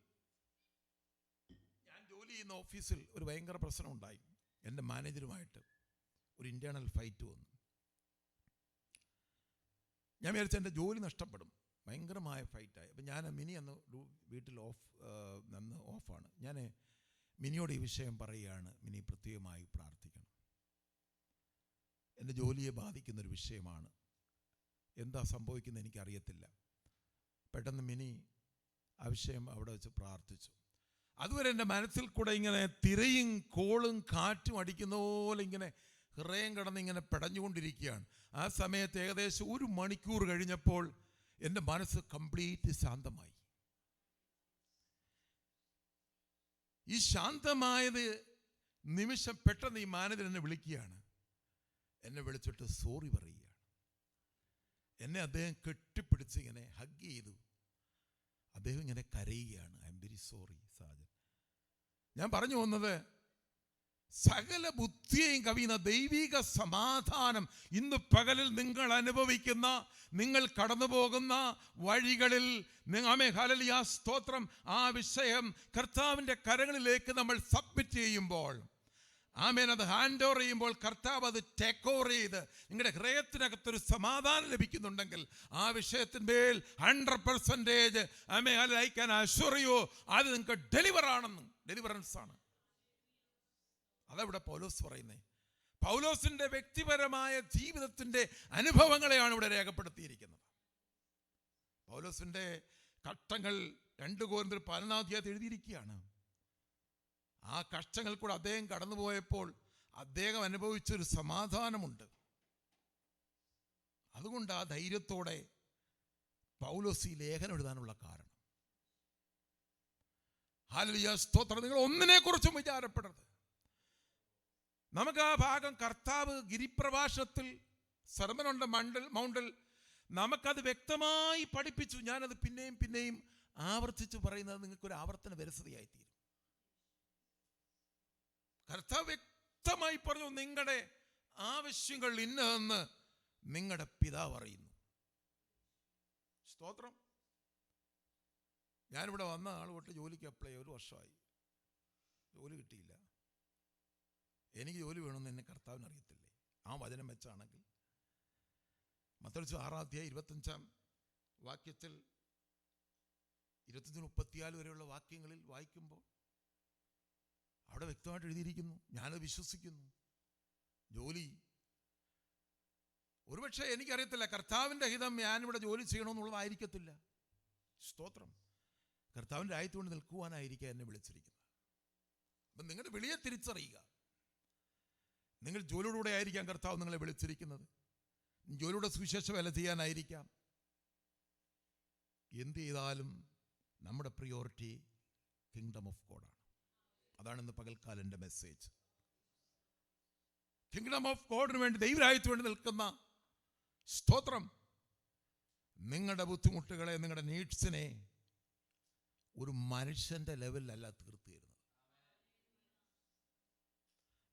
ഞാൻ ജോലി ചെയ്യുന്ന ഓഫീസിൽ ഒരു ഭയങ്കര പ്രശ്നം ഉണ്ടായി. എൻ്റെ മാനേജറുമായിട്ട് ഒരു ഇന്റേണൽ ഫൈറ്റ് വന്നു. ഞാൻ വിചാരിച്ച എൻ്റെ ജോലി നഷ്ടപ്പെടും. ഭയങ്കരമായ ഫൈറ്റായി. അപ്പം ഞാൻ മിനി അന്ന് വീട്ടിൽ ഓഫാണ്. ഞാൻ മിനിയോട് ഈ വിഷയം പറയുകയാണ്, മിനി പ്രത്യേകമായി പ്രാർത്ഥിക്കണം, എൻ്റെ ജോലിയെ ബാധിക്കുന്നൊരു വിഷയമാണ്, എന്താ സംഭവിക്കുന്നത് എനിക്കറിയത്തില്ല. പെട്ടെന്ന് മിനി ആ വിഷയം അവിടെ വെച്ച് പ്രാർത്ഥിച്ചു. അതുവരെ എൻ്റെ മനസ്സിൽ കൂടെ ഇങ്ങനെ തിരയും കോളും കാറ്റും അടിക്കുന്ന പോലെ ഇങ്ങനെ ഹൃദയം കിടന്ന് ഇങ്ങനെ പെടഞ്ഞുകൊണ്ടിരിക്കുകയാണ്. ആ സമയത്ത് ഏകദേശം 1 മണിക്കൂർ കഴിഞ്ഞപ്പോൾ എൻ്റെ മനസ്സ് കംപ്ലീറ്റ് ശാന്തമായി. ഈ ശാന്തമായത് നിമിഷം പെട്ടെന്ന് ഈ മാനേജർ എന്നെ വിളിക്കുകയാണ്. എന്നെ വിളിച്ചിട്ട് സോറി പറയുകയാണ്. എന്നെ അദ്ദേഹം കെട്ടിപ്പിടിച്ച് ഇങ്ങനെ ഹഗ് ചെയ്തു. അദ്ദേഹം ഇങ്ങനെ കരയുകയാണ്. I am very sorry Sajan. ഞാൻ പറഞ്ഞു വന്നത്, സകല ബുദ്ധിയെയും കവിയുന്ന ദൈവിക സമാധാനം ഇന്ന് പകലിൽ നിങ്ങൾ അനുഭവിക്കുന്ന, നിങ്ങൾ കടന്നു പോകുന്ന വഴികളിൽ ഹല്ലേലൂയ സ്തോത്രം, ആ വിഷയം കർത്താവിൻ്റെ കരങ്ങളിലേക്ക് നമ്മൾ സബ്മിറ്റ് ചെയ്യുമ്പോൾ, ആമേൻ, അത് ഹാൻഡ് ഓവർ ചെയ്യുമ്പോൾ കർത്താവ് അത് ടേക്ക് ഓവർ ചെയ്ത് നിങ്ങളുടെ ഹൃദയത്തിനകത്തൊരു സമാധാനം ലഭിക്കുന്നുണ്ടെങ്കിൽ ആ വിഷയത്തിന്മേൽ 100% ആമേൻ, ഐ ക്യാൻ അഷ്വർ യു, അത് നിങ്ങൾക്ക് ഡെലിവറൻസ് ആണ്. അതവിടെ പൗലോസ് പറയുന്നത്. പൗലോസിന്റെ വ്യക്തിപരമായ ജീവിതത്തിന്റെ അനുഭവങ്ങളെയാണ് ഇവിടെ രേഖപ്പെടുത്തിയിരിക്കുന്നത്. പൗലോസിന്റെ കഷ്ടങ്ങൾ 2 കൊരിന്ത്യർ 11 എഴുതിയിരിക്കുകയാണ്. ആ കഷ്ടങ്ങൾ കൂടെ അദ്ദേഹം കടന്നുപോയപ്പോൾ അദ്ദേഹം അനുഭവിച്ചൊരു സമാധാനമുണ്ട്. അതുകൊണ്ട് ആ ധൈര്യത്തോടെ പൗലോസ് ഈ ലേഖനം എഴുതാനുള്ള കാരണം. ഹല്ലേലൂയ സ്തോത്രം. നിങ്ങൾ ഒന്നിനെ കുറിച്ചും വിചാരപ്പെടരുത്. നമുക്ക് ആ ഭാഗം കർത്താവ് ഗിരിപ്രഭാഷണത്തിൽ സെർമൺ ഓൺ ദ മൗണ്ടിൽ നമുക്കത് വ്യക്തമായി പഠിപ്പിച്ചു. ഞാനത് പിന്നെയും പിന്നെയും ആവർത്തിച്ച് പറയുന്നത് നിങ്ങൾക്കൊരു ആവർത്തന വിരസതയായിത്തീരും. കർത്താവ് വ്യക്തമായി പറഞ്ഞു, നിങ്ങളുടെ ആവശ്യങ്ങൾ ഇന്നതെന്ന് നിങ്ങളുടെ പിതാവ് അറിയുന്നു. സ്തോത്രം. ഞാനിവിടെ വന്ന ആൾ തൊട്ട് ജോലിക്ക് അപ്ലൈ 1 വർഷമായി, ജോലി കിട്ടിയില്ല. എനിക്ക് ജോലി വേണമെന്ന് എന്നെ കർത്താവിന് അറിയത്തില്ലേ? ആ വചനം വെച്ചാണെങ്കിൽ മത്തായി 6:25 വാക്യത്തിൽ 25-34 വരെയുള്ള വാക്യങ്ങളിൽ വായിക്കുമ്പോൾ അവിടെ വ്യക്തമായിട്ട് എഴുതിയിരിക്കുന്നു. ഞാനത് വിശ്വസിക്കുന്നു. ജോലി ഒരുപക്ഷെ എനിക്കറിയത്തില്ല, കർത്താവിൻ്റെ ഹിതം ഞാനിവിടെ ജോലി ചെയ്യണമെന്നുള്ളതായിരിക്കത്തില്ല. സ്തോത്രം. കർത്താവിൻ്റെ ആയത്തുകൊണ്ട് നിൽക്കുവാനായിരിക്കാം എന്നെ വിളിച്ചിരിക്കുന്നത്. അപ്പം നിങ്ങളുടെ വിളിയെ തിരിച്ചറിയുക. നിങ്ങൾ ജോലിയിലൂടെ ആയിരിക്കാം കർത്താവ് നിങ്ങളെ വിളിച്ചിരിക്കുന്നത്. ജോലിയുടെ സുവിശേഷ വേല ചെയ്യാനായിരിക്കാം, എന്ത് ചെയ്താലും നമ്മുടെ പ്രിയോറിറ്റി കിങ്ഡം ഓഫ് ഗോഡാണ്. അതാണ് ഇന്ന് പകൽക്കാലം എൻ്റെ മെസ്സേജ്. കിങ്ഡം ഓഫ് ഗോഡിന് വേണ്ടി, ദൈവരാജ്യത്തിന് വേണ്ടി നിൽക്കുന്ന, സ്തോത്രം, നിങ്ങളുടെ ബുദ്ധിമുട്ടുകളെ, നിങ്ങളുടെ നീഡ്സിനെ ഒരു മനുഷ്യൻ്റെ ലെവലിലല്ല തീർത്തു തരുന്നത്.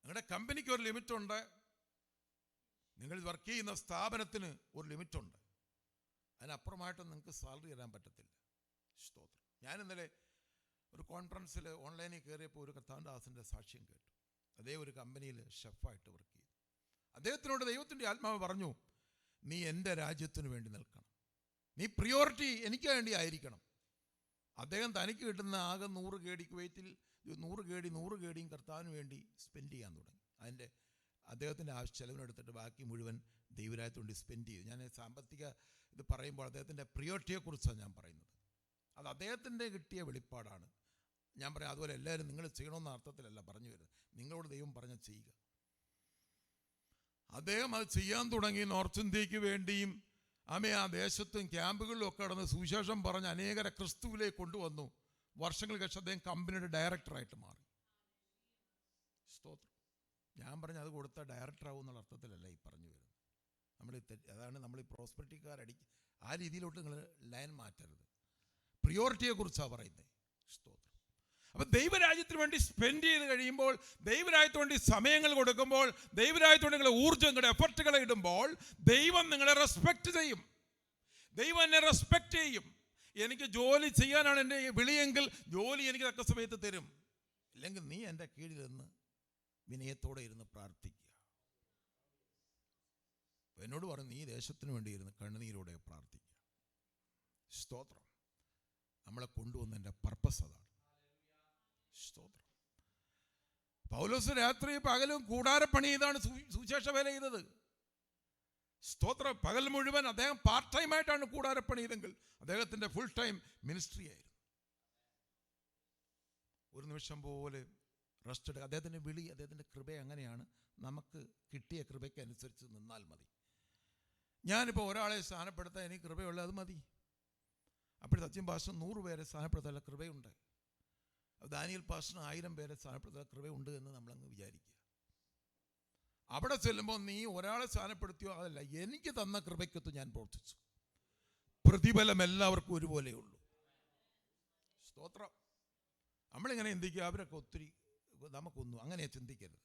നിങ്ങളുടെ കമ്പനിക്ക് ഒരു ലിമിറ്റുണ്ട്, നിങ്ങൾ വർക്ക് ചെയ്യുന്ന സ്ഥാപനത്തിന് ഒരു ലിമിറ്റുണ്ട്. അതിനപ്പുറമായിട്ടും നിങ്ങൾക്ക് സാലറി തരാൻ പറ്റത്തില്ല. സ്തോത്രം. ഞാൻ ഇന്നലെ ഒരു കോൺഫറൻസിൽ ഓൺലൈനിൽ കയറിയപ്പോൾ ഒരു കർത്താവിൻ്റെ സാക്ഷ്യം കേട്ടു. അതേ ഒരു കമ്പനിയിൽ ഷെഫായിട്ട് വർക്ക് ചെയ്തു. അദ്ദേഹത്തിനോട് ദൈവത്തിൻ്റെ ആത്മാവ് പറഞ്ഞു, നീ എൻ്റെ രാജ്യത്തിന് വേണ്ടി നിൽക്കണം, നീ പ്രിയോറിറ്റി എനിക്ക് വേണ്ടി ആയിരിക്കണം. അദ്ദേഹം തനിക്ക് കിട്ടുന്ന ആകെ 100 കേടി, കുവൈറ്റിൽ 100 കേടിയും കർത്താവിന് വേണ്ടി സ്പെൻഡ് ചെയ്യാൻ തുടങ്ങി. അതിൻ്റെ അദ്ദേഹത്തിൻ്റെ ചെലവിനെടുത്തിട്ട് ബാക്കി മുഴുവൻ ദൈവരാജ്യത്തിന് വേണ്ടി സ്പെൻഡ് ചെയ്തു. ഞാൻ സാമ്പത്തിക ഇത് പറയുമ്പോൾ അദ്ദേഹത്തിൻ്റെ പ്രിയോറിറ്റിയെക്കുറിച്ചാണ് ഞാൻ പറയുന്നത്. അത് അദ്ദേഹത്തിൻ്റെ കിട്ടിയ വെളിപ്പാടാണ്. ഞാൻ പറയാം, അതുപോലെ എല്ലാവരും നിങ്ങൾ ചെയ്യണമെന്ന അർത്ഥത്തിലല്ല പറഞ്ഞു വരുന്നത്. നിങ്ങളോട് ദൈവം പറഞ്ഞ ചെയ്യുക. അദ്ദേഹം അത് ചെയ്യാൻ തുടങ്ങി. നോർത്ത് ഇന്ത്യക്ക് വേണ്ടിയും ആ ദേശത്തും ക്യാമ്പുകളിലും ഒക്കെ കടന്ന് സുവിശേഷം പറഞ്ഞ് അനേകരെ ക്രിസ്തുവിലേക്ക് കൊണ്ടുവന്നു. വർഷങ്ങൾക്ക് ശേഷം അദ്ദേഹം കമ്പനിയുടെ ഡയറക്ടറായിട്ട് മാറി. സ്തോത്രം. ഞാൻ പറഞ്ഞ അത് കൊടുത്ത ഡയറക്ടറാവും എന്നുള്ള അർത്ഥത്തിലല്ല ഈ പറഞ്ഞു വരുന്നത്. അതാണ് നമ്മൾ ഈ ആ രീതിയിലോട്ട് നിങ്ങൾ ലൈൻ മാറ്റരുത്. പ്രിയോറിറ്റിയെക്കുറിച്ചാണ് പറയുന്നത്. സ്തോത്രം. അപ്പം ദൈവരാജ്യത്തിന് വേണ്ടി സ്പെൻഡ് ചെയ്ത് കഴിയുമ്പോൾ, ദൈവരാജ്യത്തിന് വേണ്ടി സമയങ്ങൾ കൊടുക്കുമ്പോൾ, ദൈവരാജ്യത്തിന് വേണ്ടി നിങ്ങളുടെ ഊർജ്ജം, നിങ്ങളുടെ എഫർട്ടുകളെ ഇടുമ്പോൾ ദൈവം നിങ്ങളെ റെസ്പെക്റ്റ് ചെയ്യും. ദൈവം എന്നെ റെസ്പെക്റ്റ് ചെയ്യും. എനിക്ക് ജോലി ചെയ്യാനാണ് എൻ്റെ വിളിയെങ്കിൽ ജോലി എനിക്ക് തക്ക സമയത്ത് തരും. ഇല്ലെങ്കിൽ നീ എൻ്റെ കീഴിലിരുന്ന് വിനയത്തോടെ ഇരുന്ന് പ്രാർത്ഥിക്കുക. എന്നോട് പറഞ്ഞു, നീ ദേശത്തിന് വേണ്ടി ഇരുന്ന് കണ്ണുനീരോടെ പ്രാർത്ഥിക്കുക. സ്തോത്രം. നമ്മളെ കൊണ്ടുവന്നതിൻ്റെ പർപ്പസ് അതാണ്. സ്തോത്രം. പൗലോസ് രാത്രി പകലും കൂടാരപ്പണി ചെയ്താണ് സുവിശേഷ വേല ചെയ്തത്. സ്തോത്രം. പകൽ മുഴുവൻ അദ്ദേഹം പാർട്ട് ടൈം ആയിട്ടാണ് കൂടാരപ്പണി ചെയ്തെങ്കിൽ അദ്ദേഹത്തിൻ്റെ ഫുൾ ടൈം മിനിസ്ട്രി ആയിരുന്നു. ഒരു നിമിഷം പോലെ റെസ്റ്റ് എടുക്കുക. അദ്ദേഹത്തിൻ്റെ വിളി, അദ്ദേഹത്തിൻ്റെ കൃപ അങ്ങനെയാണ്. നമുക്ക് കിട്ടിയ കൃപയ്ക്ക് അനുസരിച്ച് നിന്നാൽ മതി. ഞാനിപ്പോൾ ഒരാളെ സ്ഥാനപ്പെടുത്താൻ എനിക്ക് കൃപയുള്ളത് അത് മതി. അപ്പോൾ സച്ചിൻ പാസ്റ്റർ 100 പേരെ സ്ഥാനപ്പെടുത്താനുള്ള കൃപയുണ്ട്. ദാനിയേൽ പാസ്റ്ററിന് 1000 പേരെ സ്ഥാനപ്പെടുത്താനുള്ള കൃപയുണ്ട് എന്ന് നമ്മളങ്ങ് വിചാരിക്കുക. അവിടെ ചെല്ലുമ്പോൾ നീ ഒരാളെ സ്ഥാനപ്പെടുത്തിയോ അതല്ല, എനിക്ക് തന്ന കൃപയ്ക്കൊത്ത് ഞാൻ പ്രവർത്തിച്ചു. പ്രതിഫലം എല്ലാവർക്കും ഒരുപോലെയുള്ളൂ. സ്തോത്രം. നമ്മളിങ്ങനെ ചിന്തിക്കുക, അവരൊക്കെ ഒത്തിരി, നമുക്കൊന്നും അങ്ങനെ ചിന്തിക്കരുത്.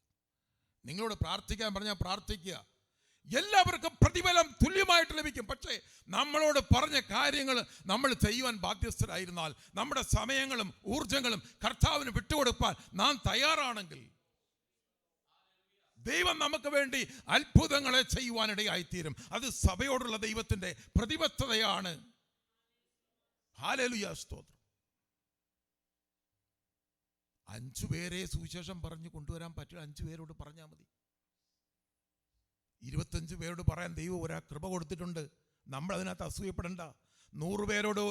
നിങ്ങളോട് പ്രാർത്ഥിക്കാൻ പറഞ്ഞാൽ പ്രാർത്ഥിക്കുക. എല്ലാവർക്കും പ്രതിഫലം തുല്യമായിട്ട് ലഭിക്കും. പക്ഷേ നമ്മളോട് പറഞ്ഞ കാര്യങ്ങൾ നമ്മൾ ചെയ്യുവാൻ ബാധ്യസ്ഥരായിരുന്നാൽ, നമ്മുടെ സമയങ്ങളും ഊർജങ്ങളും കർത്താവിന് വിട്ടുകൊടുക്കാൻ നാം തയ്യാറാണെങ്കിൽ, ദൈവം നമുക്ക് വേണ്ടി അത്ഭുതങ്ങളെ ചെയ്യുവാനിടയായിത്തീരും. അത് സഭയോടുള്ള ദൈവത്തിൻ്റെ പ്രതിബദ്ധതയാണ്. ഹല്ലേലൂയ. സ്തോത്രം. 5 പേരെ സുവിശേഷം പറഞ്ഞു കൊണ്ടുവരാൻ പറ്റില്ല. 5 പേരോട് പറഞ്ഞാൽ മതി. 25 പേരോട് പറയാൻ ദൈവം ഒരാ കൃപ കൊടുത്തിട്ടുണ്ട്. നമ്മൾ അതിനകത്ത് അസൂയപ്പെടണ്ട. 100 പേരോട്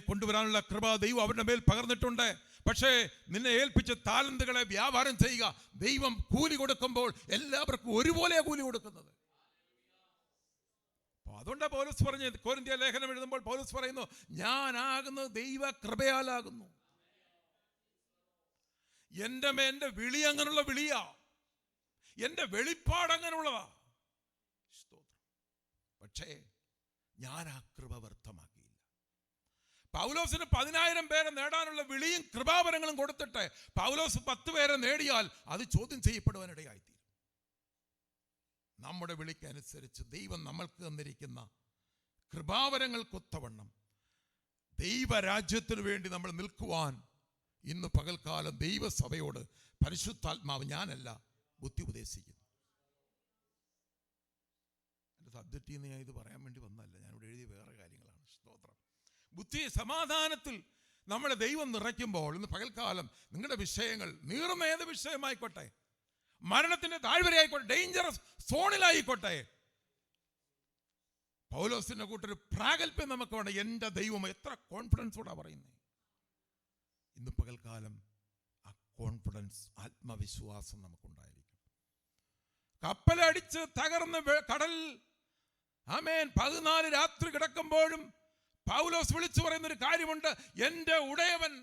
കൊണ്ടുവരാനുള്ള കൃപ ദൈവം അവരുടെ മേൽ പകർന്നിട്ടുണ്ട്. പക്ഷേ നിന്നെ ഏൽപ്പിച്ച താലന്തുകളെ വ്യാപാരം ചെയ്യുക. ദൈവം കൂലി കൊടുക്കുമ്പോൾ എല്ലാവർക്കും ഒരുപോലെയാണ് കൂലി കൊടുക്കുന്നത്. അതുകൊണ്ടാണ് പൗലോസ് പറഞ്ഞ്, കൊരിന്ത്യർ ലേഖനം എഴുതുമ്പോൾ പൗലോസ് പറയുന്നു, ഞാനാകുന്നത് ദൈവ കൃപയാലാകുന്നു. എൻ്റെ വിളി അങ്ങനെയുള്ള വിളിയാ, എൻ്റെ വെളിപ്പാട് അങ്ങനെയുള്ളതാ. പക്ഷേ ഞാൻ ആ കൃപ വ്യർത്ഥമാക്കിയില്ല. പൗലോസിന് 10,000 പേരെ നേടാനുള്ള വിളിയും കൃപാവരങ്ങളും കൊടുത്തിട്ട് പൗലോസ് 10 പേരെ നേടിയാൽ അത് ചോദ്യം ചെയ്യപ്പെടുവാനിടയായിത്തീരും. നമ്മുടെ വിളിക്കനുസരിച്ച് ദൈവം നമ്മൾക്ക് തന്നിരിക്കുന്ന കൃപാവരങ്ങൾക്കൊത്തവണ്ണം ദൈവരാജ്യത്തിന് വേണ്ടി നമ്മൾ നിൽക്കുവാൻ ഇന്ന് പകൽക്കാലം ദൈവസഭയോട് പരിശുദ്ധാത്മാവ്, ഞാനല്ല, ബുദ്ധി ഉപദേശിക്കുന്നു. എൻ്റെ സബ്ജക്റ്റിൽ നിന്ന് ഞാൻ ഇത് പറയാൻ വേണ്ടി വന്നല്ല, ഞാനിവിടെ എഴുതിയ വേറെ കാര്യങ്ങളാണ്. സ്തോത്രം. ബുദ്ധി സമാധാനത്തിൽ നമ്മളെ ദൈവം നിറയ്ക്കുമ്പോൾ ഇന്ന് പകൽക്കാലം നിങ്ങളുടെ വിഷയങ്ങൾ നീറുന്ന ഏത് വിഷയമായിക്കോട്ടെ, മരണത്തിൻ്റെ താഴ്വരയായിക്കോട്ടെ, ഡേഞ്ചറസ് സോണിലായിക്കോട്ടെ, പൗലോസിന്റെ കൂട്ടൊരു പ്രാഗൽഭ്യം നമുക്ക് വേണം. എൻ്റെ ദൈവം എത്ര കോൺഫിഡൻസോടാണ് പറയുന്നത്. ഇന്ന് പകൽക്കാലം ആ കോൺഫിഡൻസ്, ആത്മവിശ്വാസം നമുക്കുണ്ടായിരിക്കും. കപ്പലടിച്ച് തകർന്ന് കടൽ 14 രാത്രി കിടക്കുമ്പോഴും പൗലോസ് വിളിച്ചു പറയുന്ന ഒരു കാര്യമുണ്ട്, എൻ്റെ ഉടയവൻ.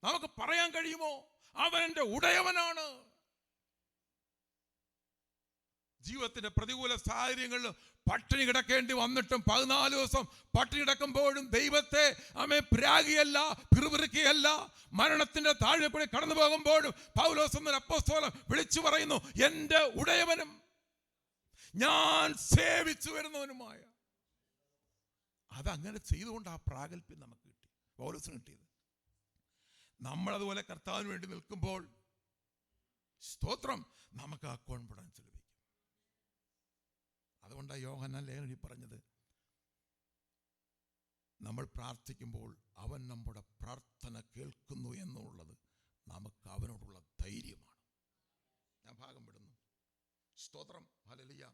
നമുക്ക് പറയാൻ കഴിയുമോ? അവൻ എൻ്റെ ഉടയവനാണ്. ജീവിതത്തിന്റെ പ്രതികൂല സാഹചര്യങ്ങളിൽ പട്ടിണി കിടക്കേണ്ടി വന്നിട്ടും 14 ദിവസം പട്ടിണി കിടക്കുമ്പോഴും ദൈവത്തെ പ്രാഗിയല്ല, പിറുപിറുക്കിയല്ല, മരണത്തിന്റെ താഴെ കൂടി കടന്നു പോകുമ്പോഴും പൗലോസ് എന്ന അപ്പോസ്തലൻ വിളിച്ചു പറയുന്നു, എൻ്റെ ഉടയവനും ഞാൻ സേവിച്ചു വരുന്നവനുമായ. അതങ്ങനെ ചെയ്തുകൊണ്ട് ആ പ്രാഗൽഭ്യം നമുക്ക് കിട്ടി, പൗലോസിന് കിട്ടിയത്. നമ്മളതുപോലെ കർത്താവിന് വേണ്ടി നിൽക്കുമ്പോൾ സ്തോത്രം, നമുക്ക് ആ കോൺഫിഡൻസ് ലഭിക്കും. അതുകൊണ്ടാണ് യോഹന്നാൻ ലേഖനത്തിൽ പറഞ്ഞത്, നമ്മൾ പ്രാർത്ഥിക്കുമ്പോൾ അവൻ നമ്മുടെ പ്രാർത്ഥന കേൾക്കുന്നു എന്നുള്ളത് നമുക്ക് അവനോടുള്ള ധൈര്യമാണ്. ഞാൻ ഭാഗം വിടുന്നു. സ്തോത്രം, ഹല്ലേലൂയ.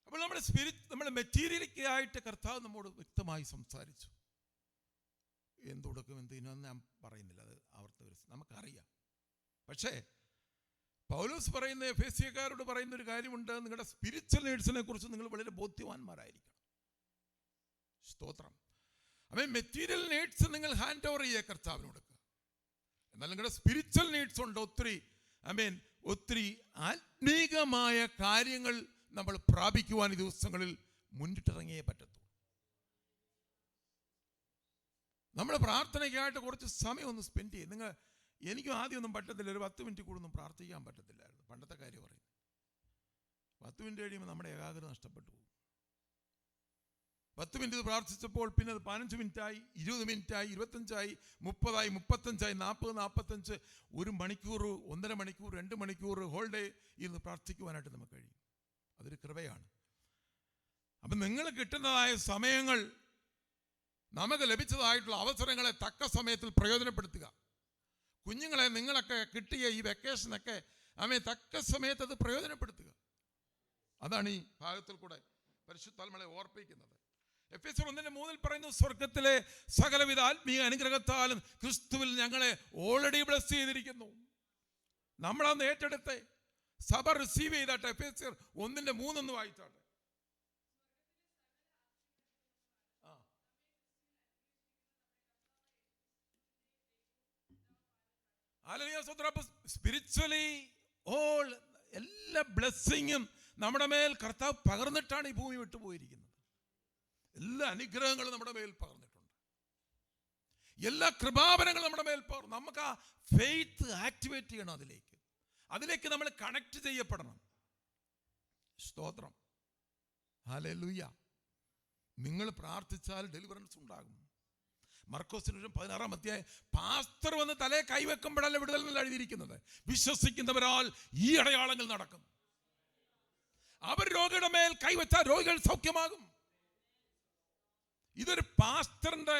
അപ്പോൾ നമ്മുടെ മെറ്റീരിയലിക്കായിട്ട് കർത്താവ് നമ്മോട് വ്യക്തമായി സംസാരിച്ചു. എന്തുകൊടുക്കും എന്തിനാന്ന് ഞാൻ പറയുന്നില്ല, അത് നമുക്കറിയാം. പക്ഷേ പൗലോസ് പറയുന്ന എഫേസ്യക്കാരോട് പറയുന്ന ഒരു കാര്യമുണ്ട്, നിങ്ങളുടെ സ്പിരിച്വൽ നീഡ്സിനെ കുറിച്ച് നിങ്ങൾ വളരെ ബോധ്യവാന്മാരായിരിക്കണം. സ്തോത്രം. മെറ്റീരിയൽ നീഡ്സ് നിങ്ങൾ ഹാൻഡ് ഓവർ ചെയ്യുക, കർത്താവിന് കൊടുക്കുക. എന്നാൽ നിങ്ങളുടെ സ്പിരിച്വൽ നീഡ്സ് ഉണ്ട് ഒത്തിരി ആത്മീകമായ കാര്യങ്ങൾ നമ്മൾ പ്രാപിക്കുവാൻ ഈ ദിവസങ്ങളിൽ മുന്നിട്ടിറങ്ങിയേ പറ്റത്തുള്ളൂ. നമ്മൾ പ്രാർത്ഥനയ്ക്കായിട്ട് കുറച്ച് സമയം ഒന്ന് സ്പെൻഡ് ചെയ്യും. എനിക്കും ആദ്യമൊന്നും പറ്റത്തില്ല, ഒരു 10 മിനിറ്റ് കൂടുതലൊന്നും പ്രാർത്ഥിക്കാൻ പറ്റത്തില്ലായിരുന്നു. പണ്ടത്തെ കാര്യം പറയും. 10 മിനിറ്റ് കഴിയുമ്പോൾ നമ്മുടെ ഏകാഗ്രത നഷ്ടപ്പെട്ടു പോകും. 10 മിനിറ്റ് പ്രാർത്ഥിച്ചപ്പോൾ പിന്നെ അത് 15 മിനിറ്റായി, 20 മിനിറ്റായി, 25ആയി, 30ആയി, 35ആയി, 40, 45, 1 മണിക്കൂർ, 1.5 മണിക്കൂർ, 2 മണിക്കൂർ ഹോൾ ഡേ ഇരുന്ന് പ്രാർത്ഥിക്കുവാനായിട്ട് നമുക്ക് കഴിയും. അതൊരു കൃപയാണ്. അപ്പം നിങ്ങൾ കിട്ടുന്നതായ സമയങ്ങൾ, നമുക്ക് ലഭിച്ചതായിട്ടുള്ള അവസരങ്ങളെ തക്ക സമയത്തിൽ പ്രയോജനപ്പെടുത്തുക. കുഞ്ഞുങ്ങളെ നിങ്ങളൊക്കെ കിട്ടിയ ഈ വെക്കേഷനൊക്കെ തക്ക സമയത്ത് അത് പ്രയോജനപ്പെടുത്തുക. അതാണ് ഈ ഭാഗത്തിൽ കൂടെ പരിശുദ്ധാത്മാവിനെ ഓർപ്പിക്കുന്നത്. എഫേസ്യർ 1:3 പറയുന്നു, സ്വർഗത്തിലെ സകലവിധ ആത്മീയ അനുഗ്രഹത്താലും ക്രിസ്തുവിൽ ഞങ്ങളെ ഓൾറെഡി ബ്ലസ് ചെയ്തിരിക്കുന്നു. നമ്മളന്ന് ഏറ്റെടുത്തെ സഭ റിസീവ് ചെയ്താട്ടെ. എഫേസ്യർ 1:3 വായിച്ചാട്ടെ. സ്പിരിച്വലി എല്ലാ ബ്ലെസ്സിങ്ങും നമ്മുടെ മേൽ കർത്താവ് പകർന്നിട്ടാണ് ഈ ഭൂമി വിട്ടുപോയിരിക്കുന്നത്. എല്ലാ അനുഗ്രഹങ്ങളും നമ്മുടെ മേൽ പകർന്നിട്ടുണ്ട്. എല്ലാ കൃപാവരങ്ങളും നമ്മുടെ മേൽ പകർന്നു. നമുക്ക് ആ ഫെയ്ത്ത് ആക്ടിവേറ്റ് ചെയ്യണം. അതിലേക്ക് നമ്മൾ കണക്ട് ചെയ്യപ്പെടണം. സ്തോത്രം, ഹല്ലേലൂയ. നിങ്ങൾ പ്രാർത്ഥിച്ചാൽ ഡെലിവറൻസ് ഉണ്ടാകും. മർക്കോസിന് 16-ാം അധ്യായം, പാസ്റ്റർ വന്ന് തലേ കൈവെക്കുമ്പോഴല്ല വിടുതൽ എന്ന് എഴുതിയിരിക്കുന്നത്. വിശ്വസിക്കുന്നവരാൽ ഈ അടയാളങ്ങൾ നടക്കും. അവർ രോഗിയുടെ മേൽ കൈവച്ചാൽ രോഗികൾ സൗഖ്യമാകും. ഇതൊരു പാസ്റ്ററിന്റെ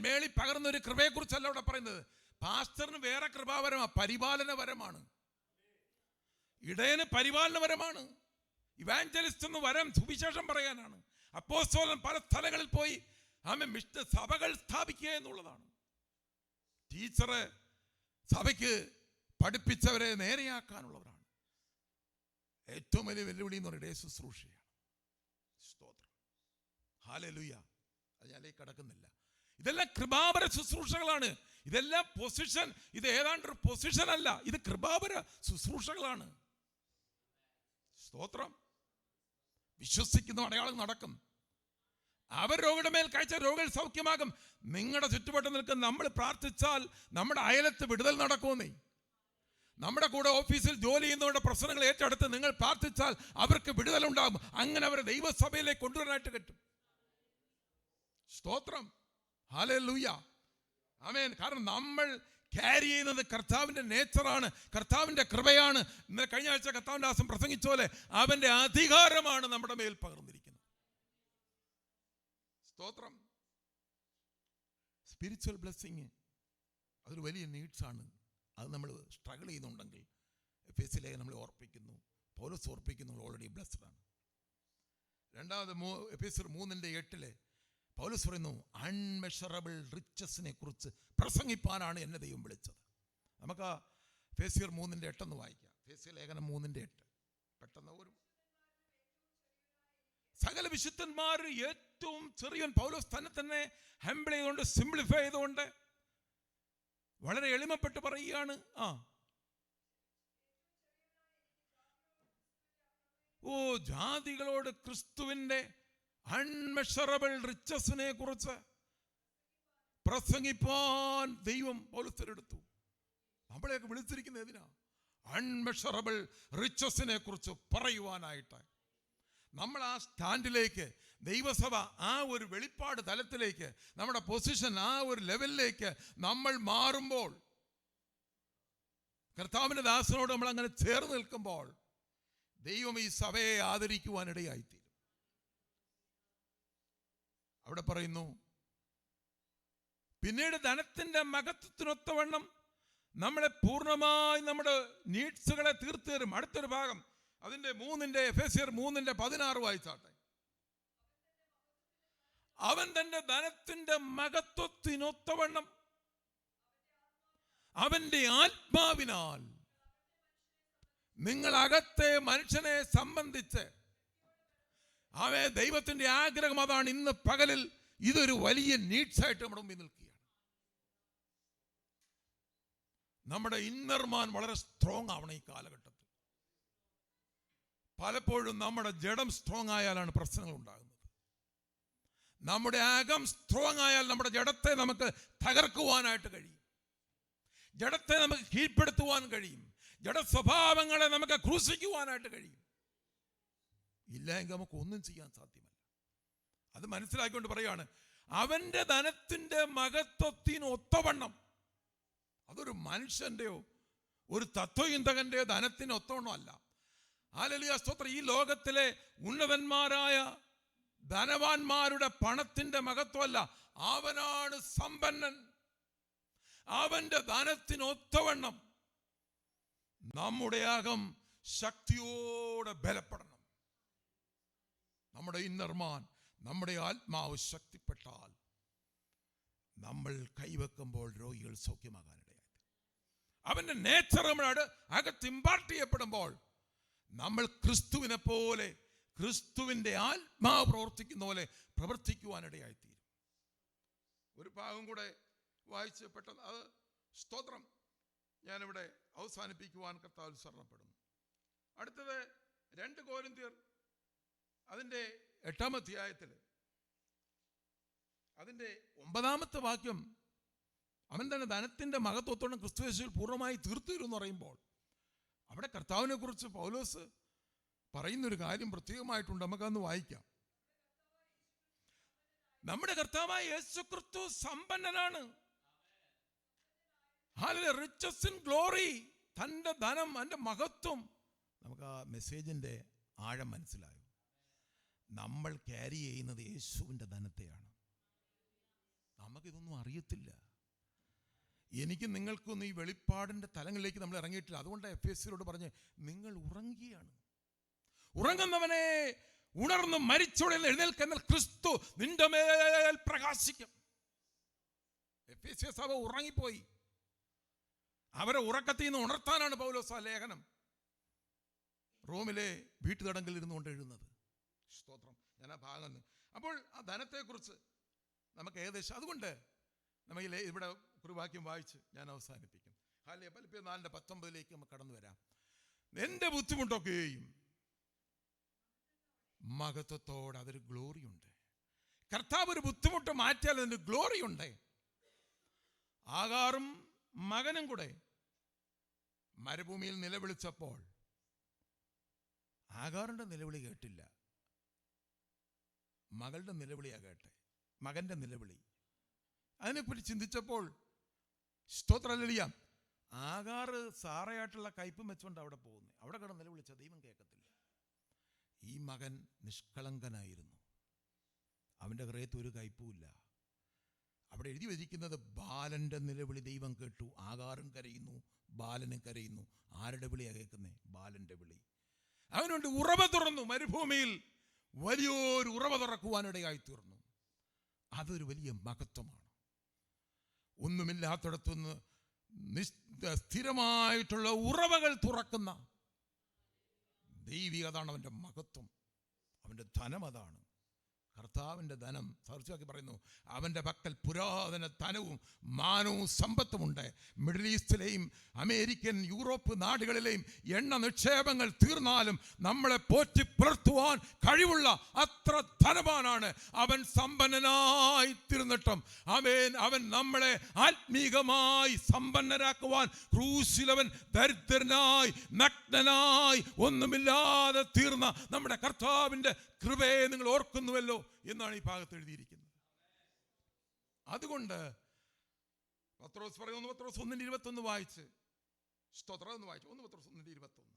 മേളി പകർന്ന ഒരു കൃപയെ കുറിച്ചല്ല ഇവിടെ പറയുന്നത്. പാസ്റ്ററിന് വേറെ കൃപാവരമാണ്, പരിപാലനപരമാണ്. ഇടയന് പരിപാലനപരമാണ്. ഇവാഞ്ചലിസ്റ്റ് എന്ന് വരം സുവിശേഷം പറയാനാണ്. അപ്പോസ്തലൻ പല സ്ഥലങ്ങളിൽ പോയി സഭകൾ സ്ഥാപിക്കുക എന്നുള്ളതാണ്. ടീച്ചറ് സഭയ്ക്ക് പഠിപ്പിച്ചവരെ നേരെയാക്കാനുള്ളവരാണ്. ഏറ്റവും വലിയ വെല്ലുവിളി എന്ന് പറയുന്നത് ശുശ്രൂഷയാണ്. സ്തോത്രം, ഹല്ലേലൂയ. അത് ഞാനിലേക്ക് കടക്കുന്നില്ല. ഇതെല്ലാം കൃപാപര ശുശ്രൂഷകളാണ്. ഇതെല്ലാം പൊസിഷൻ, ഇത് ഏതാണ്ടൊരു പൊസിഷൻ അല്ല, ഇത് കൃപാപര ശുശ്രൂഷകളാണ്. സ്തോത്രം. വിശ്വസിക്കുന്ന അടയാളം നടക്കും. അവർ രോഗിയുടെ മേൽ കഴിച്ച രോഗികൾ സൗഖ്യമാകും. നിങ്ങളുടെ ചുറ്റുവട്ടം നിൽക്കുന്ന നമ്മൾ പ്രാർത്ഥിച്ചാൽ നമ്മുടെ അയലത്ത് വിടുതൽ നടക്കുമെന്നേ. നമ്മുടെ കൂടെ ഓഫീസിൽ ജോലി ചെയ്യുന്നവരുടെ പ്രശ്നങ്ങൾ ഏറ്റെടുത്ത് നിങ്ങൾ പ്രാർത്ഥിച്ചാൽ അവർക്ക് വിടുതലുണ്ടാകും. അങ്ങനെ അവരെ ദൈവസഭയിലേക്ക് കൊണ്ടുവരാനായിട്ട് കിട്ടും. സ്തോത്രം, ഹല്ലേലൂയ, ആമേൻ. കാരണം നമ്മൾ ക്യാരി ചെയ്യുന്നത് കർത്താവിൻ്റെ നേച്ചറാണ്, കർത്താവിൻ്റെ കൃപയാണ്. ഇന്നലെ കഴിഞ്ഞ ആഴ്ച കർത്താവിൻ്റെ ദാസൻ പ്രസംഗിച്ച പോലെ അവൻ്റെ അധികാരമാണ് നമ്മുടെ മേൽ പകർന്നിരിക്കുന്നത്. സ്തോത്രം. സ്പിരിച്വൽ ബ്ലെസ്സിങ് അതൊരു വലിയ നീഡ്സാണ്. അത് നമ്മൾ സ്ട്രഗിൾ ചെയ്യുന്നുണ്ടെങ്കിൽ എഫേസ്യയിലേക്ക് നമ്മൾ ഓർപ്പിക്കുന്നു, പൗലോസ് ഓർപ്പിക്കുന്നു, ഓൾറെഡി ബ്ലെസ്ഡ് ആണ്. രണ്ടാമത് എഫേസ്യർ 3:8 പൗലോസ് പറയുന്നു, അൺമെഷറബിൾ റിച്ചസിനെ കുറിച്ച് പ്രസംഗിപ്പാനാണ് എന്നെ ദൈവം വിളിച്ചത്. നമുക്ക് എഫേസ്യർ 3:8 വായിക്കാം. എഫേസ്യ ലേഖനം 3:8 പെട്ടെന്ന് ഒരു സകല വിശുദ്ധന്മാർ ഏറ്റവും ചെറിയവൻ പൗലോസ് തന്നെ ഹംബിൾ ചെയ്തുകൊണ്ട്, സിംപ്ലിഫൈ ചെയ്തുകൊണ്ട് വളരെ എളിമപ്പെട്ട് പറയുകയാണ്. ജാതികളോട് ക്രിസ്തുവിന്റെ അൺമെഷറബിൾ റിച്ചസിനെ കുറിച്ച് പ്രസംഗിപ്പാൻ ദൈവം പൗലോസിനെടുത്തു. നമ്മളെയൊക്കെ വിളിച്ചിരിക്കുന്നത് എന്തിനാ? അൺമെഷറബിൾ റിച്ചസിനെ കുറിച്ച് പറയുവാനായിട്ട്. നമ്മൾ ആ സ്റ്റാൻഡിലേക്ക്, ദൈവസഭ ആ ഒരു വെളിപ്പാട് തലത്തിലേക്ക്, നമ്മുടെ പൊസിഷൻ ആ ഒരു ലെവലിലേക്ക് നമ്മൾ മാറുമ്പോൾ, കർത്താവിൻ്റെ ദാസനോട് നമ്മൾ അങ്ങനെ ചേർന്ന് നിൽക്കുമ്പോൾ, ദൈവം ഈ സഭയെ ആദരിക്കുവാനിടയായിത്തീരും. അവിടെ പറയുന്നു, പിന്നീട് ധനത്തിന്റെ മഹത്വത്തിനൊത്തവണ്ണം നമ്മളെ പൂർണ്ണമായി നമ്മുടെ നീഡ്സുകളെ തീർത്തു തരും. അടുത്തൊരു ഭാഗം അതിന്റെ എഫേസ്യർ 3:16 വായിച്ചാട്ടെ. അവൻ തന്റെ ധനത്തിന്റെ മഹത്വത്തിനൊത്തവണ്ണം അവന്റെ ആത്മാവിനാൽ നിങ്ങൾ അകത്തെ മനുഷ്യനെ സംബന്ധിച്ച് ദൈവത്തിന്റെ ആഗ്രഹം അതാണ്. ഇന്ന് പകലിൽ ഇതൊരു വലിയ നീഡ്സായിട്ട് നമ്മുടെ മുമ്പിൽ നിൽക്കുകയാണ്. നമ്മുടെ ഇന്നർമാൻ വളരെ സ്ട്രോങ് ആവണം ഈ കാലഘട്ടത്തിൽ. പലപ്പോഴും നമ്മുടെ ജഡം സ്ട്രോങ് ആയാലാണ് പ്രശ്നങ്ങൾ ഉണ്ടാകുന്നത്. നമ്മുടെ അകം സ്ട്രോങ് ആയാൽ നമ്മുടെ ജഡത്തെ നമുക്ക് തകർക്കുവാനായിട്ട് കഴിയും, ജഡത്തെ നമുക്ക് കീഴ്പ്പെടുത്തുവാൻ കഴിയും, ജഡ സ്വഭാവങ്ങളെ നമുക്ക് ക്രൂശിക്കുവാനായിട്ട് കഴിയും. ഇല്ല എങ്കിൽ നമുക്ക് ഒന്നും ചെയ്യാൻ സാധ്യമല്ല. അത് മനസ്സിലാക്കിക്കൊണ്ട് പറയാണ്, അവന്റെ ധനത്തിന്റെ മഹത്വത്തിനൊത്തവണ്ണം. അതൊരു മനുഷ്യന്റെയോ ഒരു തത്വചിന്തകന്റെയോ ധനത്തിന് ഒത്തവണ്ണം അല്ല. ഹല്ലേലൂയ, സ്തോത്രം. ഈ ലോകത്തിലെ ഉന്നതന്മാരായ ധനവാന്മാരുടെ പണത്തിന്റെ മഹത്വമല്ല, അവനാണ് സമ്പന്നൻ. അവന്റെ ധനത്തിനൊത്തവണ്ണം നമ്മുടെ അകം ശക്തിയോടെ ബലപ്പെടണം. നമ്മുടെ ഇന്നർമാൻ, നമ്മുടെ ആത്മാവ് ശക്തിപ്പെട്ടാൽ നമ്മൾ കൈവെക്കുമ്പോൾ രോഗികൾ സൗഖ്യമാകാനിടയായി. അവന്റെ നേച്ചർ നമ്മുടെ അകത്ത് ഇമ്പാർട്ട് ചെയ്യപ്പെടുമ്പോൾ നമ്മൾ ക്രിസ്തുവിനെ പോലെ, ക്രിസ്തുവിന്റെ ആത്മാവ് പ്രവർത്തിക്കുന്ന പോലെ പ്രവർത്തിക്കുവാനിടയായിത്തീരും. ഒരു ഭാഗം കൂടെ വായിച്ച് പെട്ടെന്ന് അത് സ്തോത്രം ഞാനിവിടെ അവസാനിപ്പിക്കുവാൻ കർത്താവിൽ ശരണപ്പെടുന്നു. അടുത്തത് 2 കൊരിന്ത്യർ അതിൻ്റെ 8-ാം അധ്യായത്തിൽ അതിൻ്റെ 9-ാമത്തെ വാക്യം, അവൻ തന്നെ ധനത്തിന്റെ മഹത്വത്തോടെ ക്രിസ്തുയേശുവിൽ പൂർണ്ണമായി തീർത്തിരുന്നു പറയുമ്പോൾ, അവിടെ കർത്താവിനെ കുറിച്ച് പൗലോസ് പറയുന്നൊരു കാര്യം പ്രത്യേകമായിട്ടുണ്ട്. നമുക്കതൊന്ന് വായിക്കാം. നമ്മുടെ കർത്താവായ യേശുക്രിസ്തു സമ്പന്നനാണ്. Riches in glory. തൻ്റെ ധനം, അതിൻ്റെ മഹത്വം. നമുക്ക് ആ മെസ്സേജിൻ്റെ ആഴം മനസ്സിലായോ? നമ്മൾ ക്യാരി ചെയ്യുന്നത് യേശുവിൻ്റെ ധനത്തെയാണ്. നമുക്കിതൊന്നും അറിയത്തില്ല. എനിക്ക് നിങ്ങൾക്കൊന്നും ഈ വെളിപ്പാടിൻ്റെ തലങ്ങളിലേക്ക് നമ്മൾ ഇറങ്ങിയിട്ടില്ല. അതുകൊണ്ട് എഫേസ്യരോട് പറഞ്ഞ്, നിങ്ങൾ ഉറങ്ങിയാണ്. ഉറങ്ങുന്നവനെ ഉണർന്ന് മരിച്ചോടെ എഴുന്നേൽക്കുന്ന ക്രിസ്തു നിന്റെ മേൽ പ്രകാശിക്കും. എഫേസ്യ സഭ ഉറങ്ങിപ്പോയി. അവരെ ഉറക്കത്തിൽ നിന്ന് ഉണർത്താനാണ് പൗലോസ് ആ ലേഖനം റോമിലെ വീട്ടുതടങ്കിൽ ഇരുന്നു കൊണ്ട് എഴുതുന്നത്. സ്തോത്രം. ഞാൻ ആ ഭാഗം, അപ്പോൾ ആ ധനത്തെക്കുറിച്ച് നമുക്ക് ഏകദേശം, അതുകൊണ്ട് നമുക്ക് ഇവിടെ ഒരു വാക്യം വായിച്ച് ഞാൻ അവസാനിപ്പിക്കും. ഫിലിപ്പിയർ 4:19 നമുക്ക് കടന്നു വരാം. എൻ്റെ ബുദ്ധിമുട്ടൊക്കെയും മഹത്വത്തോടെ അതൊരു ഗ്ലോറിയുണ്ട്. കർത്താവ് ഒരു ബുദ്ധിമുട്ട് മാറ്റിയാൽ അതിന് ഗ്ലോറിയുണ്ട്. ആഗാറും മകനും കൂടെ മരുഭൂമിയിൽ നിലവിളിച്ചപ്പോൾ ആഗാറിന്റെ നിലവിളി കേട്ടില്ല, മകളുടെ നിലവിളിയാ കേട്ടെ, മകന്റെ നിലവിളി. അതിനെപ്പറ്റി ചിന്തിച്ചപ്പോൾ സ്തോത്രല്ലേലൂയ, ആഗാറ് സാറയായിട്ടുള്ള കയ്പും വെച്ചുകൊണ്ട് അവിടെ പോകുന്നു. അവിടെ കിടന്ന് നിലവിളിച്ച ദൈവം കേൾക്കത്തില്ല. ഈ മകൻ നിഷ്കളങ്കനായിരുന്നു, അവൻ്റെ ഹൃദയത്തിൽ ഒരു കയ്പുമില്ല. അവിടെ എഴുതി വച്ചിരിക്കുന്നത് ബാലന്റെ നിലവിളി ദൈവം കേട്ടു. ആഗാറും കരയുന്നു, ബാലനും കരയുന്നു. ആരുടെ വിളിയാണ് കേൾക്കുന്നത്? ബാലന്റെ വിളി. അവനുണ്ട് ഉറവ തുറന്നു. മരുഭൂമിയിൽ വലിയൊരു ഉറവ തുറക്കുവാനിടയായി തീർന്നു. അതൊരു വലിയ മഹത്വമാണ്. ഒന്നുമില്ലാത്തിടത്തുനിന്ന് സ്ഥിരമായിട്ടുള്ള ഉറവകൾ തുറക്കുന്ന ദൈവികതാണ് അവൻ്റെ മഹത്വം. അവൻ്റെ ധനം അതാണ്. കർത്താവിൻ്റെ ധനം സാർച്ചയാക്കി പറയുന്നു, അവൻ്റെ പക്കൽ പുരാതന ധനവും മാനവും സമ്പത്തുമുണ്ട്. മിഡിൽ ഈസ്റ്റിലെയും അമേരിക്കൻ യൂറോപ്പ് നാടുകളിലെയും എണ്ണ നിക്ഷേപങ്ങൾ തീർന്നാലും നമ്മളെ പോറ്റി പുലർത്തുവാൻ കഴിവുള്ള അത്ര ധനവാനാണ് അവൻ. സമ്പന്നനായി തീർന്നിട്ടും അവൻ നമ്മളെ ആത്മീകമായി സമ്പന്നരാക്കുവാൻ ക്രൂശിലവൻ ദരിദ്രനായി നഗ്നനായി ഒന്നുമില്ലാതെ തീർന്ന നമ്മുടെ കർത്താവിൻ്റെ കൃപയെ നിങ്ങൾ ഓർക്കുന്നുവല്ലോ എന്നാണ് ഈ ഭാഗത്ത് എഴുതിയിരിക്കുന്നത്. അതുകൊണ്ട് പത്രോസ് പറയുന്നു, പത്രോസ് 1:21 വായിച്ച് സ്തോത്രം ഒന്ന് വായിച്ചു. 1 പത്രോസ് 1:21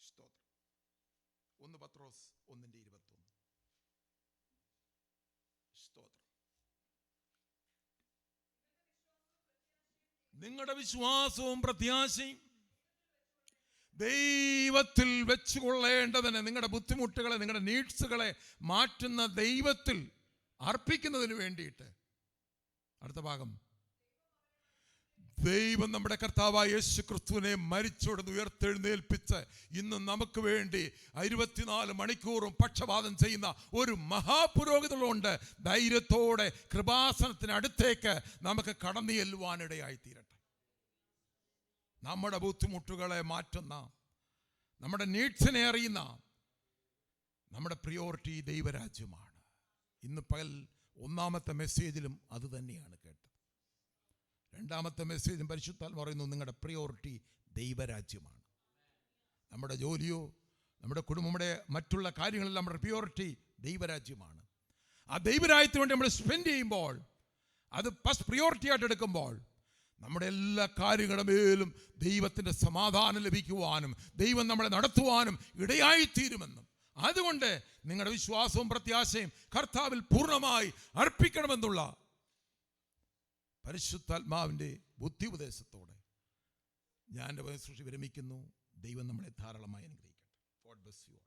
സ്തോത്രം. 1 പത്രോസ് 1:21 സ്തോത്രം. നിങ്ങളുടെ വിശ്വാസവും പ്രത്യാശയും ദൈവത്തിൽ വെച്ചുകൊള്ളേണ്ടതിന്, നിങ്ങളുടെ ബുദ്ധിമുട്ടുകളെ, നിങ്ങളുടെ നീഡ്സുകളെ മാറ്റുന്ന ദൈവത്തിൽ അർപ്പിക്കുന്നതിന് വേണ്ടിയിട്ട്. അടുത്ത ഭാഗം, ദൈവം നമ്മുടെ കർത്താവായ യേശു ക്രിസ്തുവിനെ മരിച്ചോടുന്ന് ഉയർത്തെഴുന്നേൽപ്പിച്ച് ഇന്ന് നമുക്ക് വേണ്ടി 24 മണിക്കൂറും പക്ഷപാതം ചെയ്യുന്ന ഒരു മഹാപുരോഹിതനുണ്ട്. ധൈര്യത്തോടെ കൃപാസനത്തിന് അടുത്തേക്ക് നമുക്ക് കടന്നു ചെല്ലുവാനിടയായി തീരട്ടെ. നമ്മുടെ ബുദ്ധിമുട്ടുകളെ മാറ്റുന്ന, നമ്മുടെ നീഡ്സിനെ അറിയുന്ന, നമ്മുടെ പ്രിയോറിറ്റി ദൈവരാജ്യമാണ്. ഇന്ന് പകൽ 1-ാമത്തെ മെസ്സേജിലും അത് തന്നെയാണ് കേട്ടത്. 2-ാമത്തെ മെസ്സേജും പരിശുദ്ധാത്മാവ് പറയുന്നു, നിങ്ങളുടെ പ്രിയോറിറ്റി ദൈവരാജ്യമാണ്. നമ്മുടെ ജോലിയോ, നമ്മുടെ കുടുംബം, നമ്മുടെ മറ്റുള്ള കാര്യങ്ങളിൽ നമ്മുടെ പ്രിയോറിറ്റി ദൈവരാജ്യമാണ്. ആ ദൈവരാജ്യത്തിന് വേണ്ടി നമ്മൾ സ്പെൻഡ് ചെയ്യുമ്പോൾ, അത് ഫസ്റ്റ് പ്രിയോറിറ്റി ആയിട്ട് എടുക്കുമ്പോൾ, നമ്മുടെ എല്ലാ കാര്യങ്ങളുടെ മേലും ദൈവത്തിൻ്റെ സമാധാനം ലഭിക്കുവാനും ദൈവം നമ്മളെ നടത്തുവാനും ഇടയായിത്തീരുമെന്നും, അതുകൊണ്ട് നിങ്ങളുടെ വിശ്വാസവും പ്രത്യാശയും കർത്താവിൽ പൂർണ്ണമായി അർപ്പിക്കണമെന്നുള്ള പരിശുദ്ധാത്മാവിൻ്റെ ബുദ്ധി ഉപദേശത്തോടെ ഞാൻ എൻ്റെ ശുശ്രൂഷ വിരമിക്കുന്നു. ദൈവം നമ്മളെ ധാരാളമായി അനുഗ്രഹിക്കട്ടെ. God bless you.